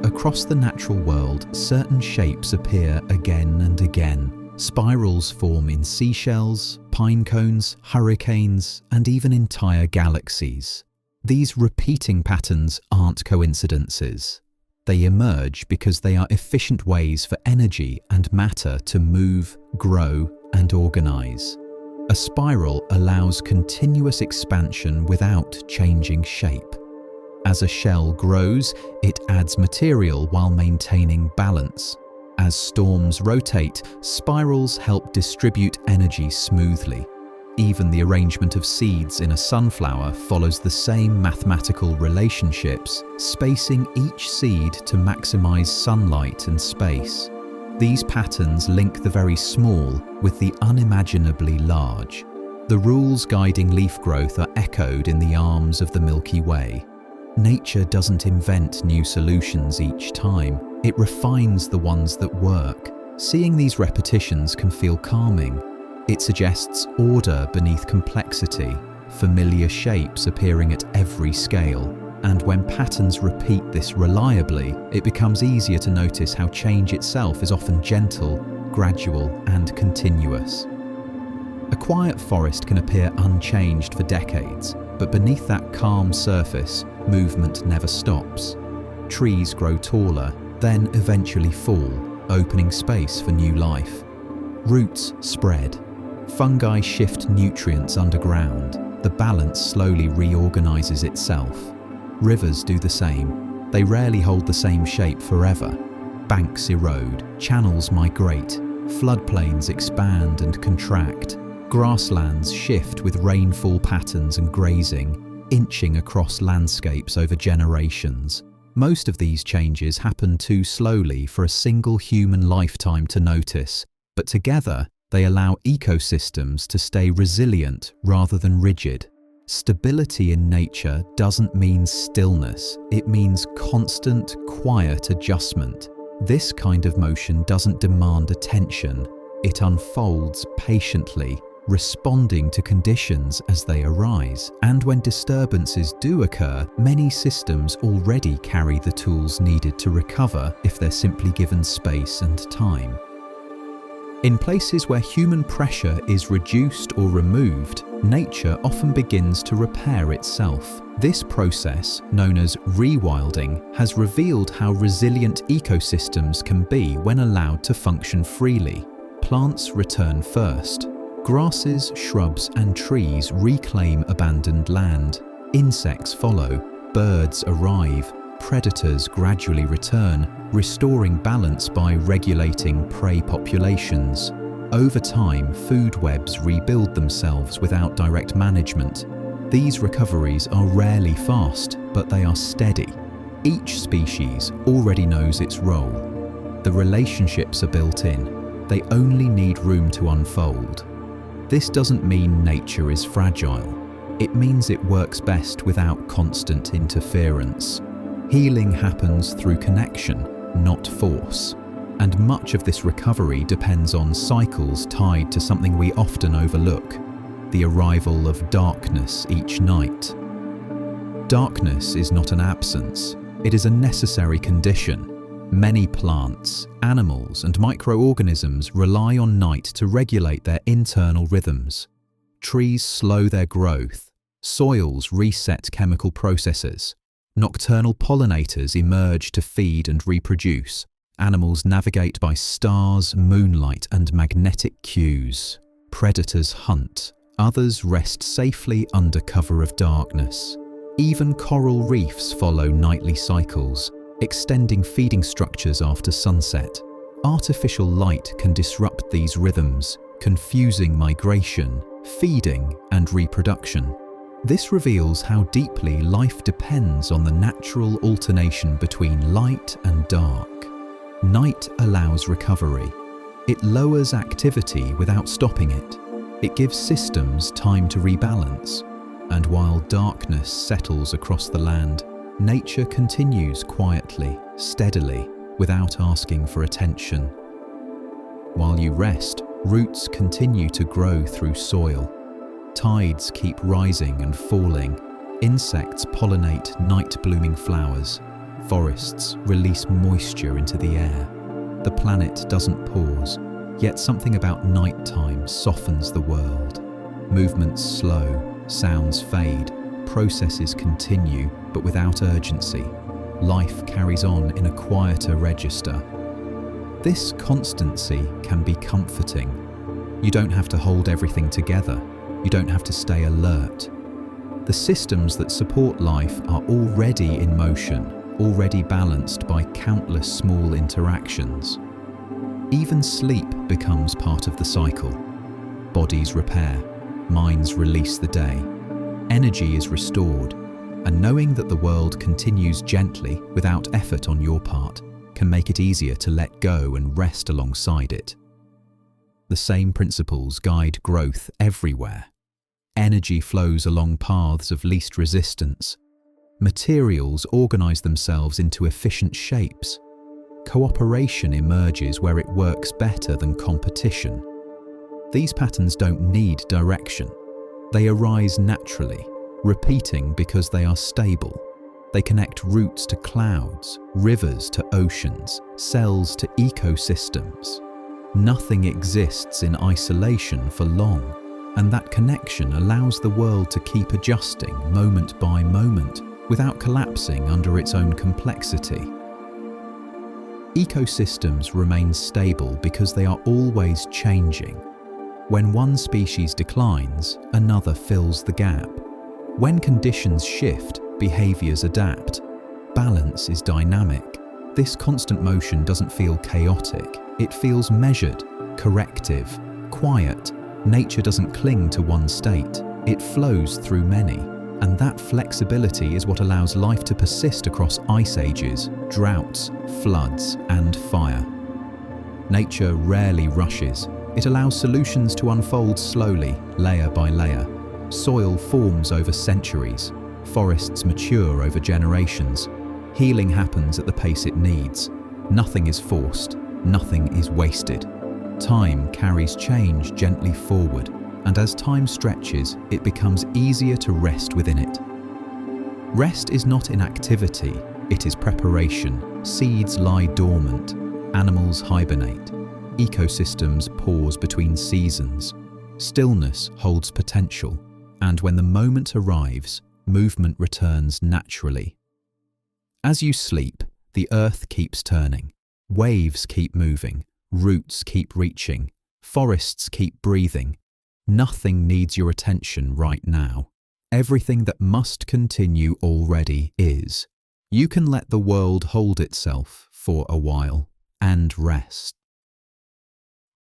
Across the natural world, certain shapes appear again and again. Spirals form in seashells, pine cones, hurricanes, and even entire galaxies. These repeating patterns aren't coincidences. They emerge because they are efficient ways for energy and matter to move, grow, and organize. A spiral allows continuous expansion without changing shape. As a shell grows, it adds material while maintaining balance. As storms rotate, spirals help distribute energy smoothly. Even the arrangement of seeds in a sunflower follows the same mathematical relationships, spacing each seed to maximize sunlight and space. These patterns link the very small with the unimaginably large. The rules guiding leaf growth are echoed in the arms of the Milky Way. Nature doesn't invent new solutions each time, it refines the ones that work. Seeing these repetitions can feel calming. It suggests order beneath complexity, familiar shapes appearing at every scale. And when patterns repeat this reliably, it becomes easier to notice how change itself is often gentle, gradual, and continuous. A quiet forest can appear unchanged for decades, but beneath that calm surface, movement never stops. Trees grow taller, then eventually fall, opening space for new life. Roots spread. Fungi shift nutrients underground. The balance slowly reorganizes itself. Rivers do the same. They rarely hold the same shape forever. Banks erode, channels migrate, floodplains expand and contract. Grasslands shift with rainfall patterns and grazing, inching across landscapes over generations. Most of these changes happen too slowly for a single human lifetime to notice, but together they allow ecosystems to stay resilient rather than rigid. Stability in nature doesn't mean stillness, it means constant, quiet adjustment. This kind of motion doesn't demand attention, it unfolds patiently, responding to conditions as they arise. And when disturbances do occur, many systems already carry the tools needed to recover if they're simply given space and time. In places where human pressure is reduced or removed, nature often begins to repair itself. This process, known as rewilding, has revealed how resilient ecosystems can be when allowed to function freely. Plants return first. Grasses, shrubs, and trees reclaim abandoned land. Insects follow. Birds arrive. Predators gradually return, restoring balance by regulating prey populations. Over time, food webs rebuild themselves without direct management. These recoveries are rarely fast, but they are steady. Each species already knows its role. The relationships are built in. They only need room to unfold. This doesn't mean nature is fragile. It means it works best without constant interference. Healing happens through connection, not force. And much of this recovery depends on cycles tied to something we often overlook: the arrival of darkness each night. Darkness is not an absence, it is a necessary condition. Many plants, animals, and microorganisms rely on night to regulate their internal rhythms. Trees slow their growth, soils reset chemical processes. Nocturnal pollinators emerge to feed and reproduce. Animals navigate by stars, moonlight, and magnetic cues. Predators hunt. Others rest safely under cover of darkness. Even coral reefs follow nightly cycles, extending feeding structures after sunset. Artificial light can disrupt these rhythms, confusing migration, feeding, and reproduction. This reveals how deeply life depends on the natural alternation between light and dark. Night allows recovery. It lowers activity without stopping it. It gives systems time to rebalance. And while darkness settles across the land, nature continues quietly, steadily, without asking for attention. While you rest, roots continue to grow through soil. Tides keep rising and falling. Insects pollinate night-blooming flowers. Forests release moisture into the air. The planet doesn't pause, yet something about nighttime softens the world. Movements slow, sounds fade, processes continue, but without urgency. Life carries on in a quieter register. This constancy can be comforting. You don't have to hold everything together. You don't have to stay alert. The systems that support life are already in motion, already balanced by countless small interactions. Even sleep becomes part of the cycle. Bodies repair, minds release the day, energy is restored, and knowing that the world continues gently without effort on your part can make it easier to let go and rest alongside it. The same principles guide growth everywhere. Energy flows along paths of least resistance. Materials organize themselves into efficient shapes. Cooperation emerges where it works better than competition. These patterns don't need direction. They arise naturally, repeating because they are stable. They connect roots to clouds, rivers to oceans, cells to ecosystems. Nothing exists in isolation for long, and that connection allows the world to keep adjusting moment by moment without collapsing under its own complexity. Ecosystems remain stable because they are always changing. When one species declines, another fills the gap. When conditions shift, behaviors adapt. Balance is dynamic. This constant motion doesn't feel chaotic. It feels measured, corrective, quiet. Nature doesn't cling to one state. It flows through many. And that flexibility is what allows life to persist across ice ages, droughts, floods, and fire. Nature rarely rushes. It allows solutions to unfold slowly, layer by layer. Soil forms over centuries. Forests mature over generations. Healing happens at the pace it needs. Nothing is forced. Nothing is wasted. Time carries change gently forward, and as time stretches, it becomes easier to rest within it. Rest is not inactivity, it is preparation. Seeds lie dormant, animals hibernate, ecosystems pause between seasons. Stillness holds potential, and when the moment arrives, movement returns naturally. As you sleep, the earth keeps turning, waves keep moving, roots keep reaching, forests keep breathing. Nothing needs your attention right now. Everything that must continue already is. You can let the world hold itself for a while and rest.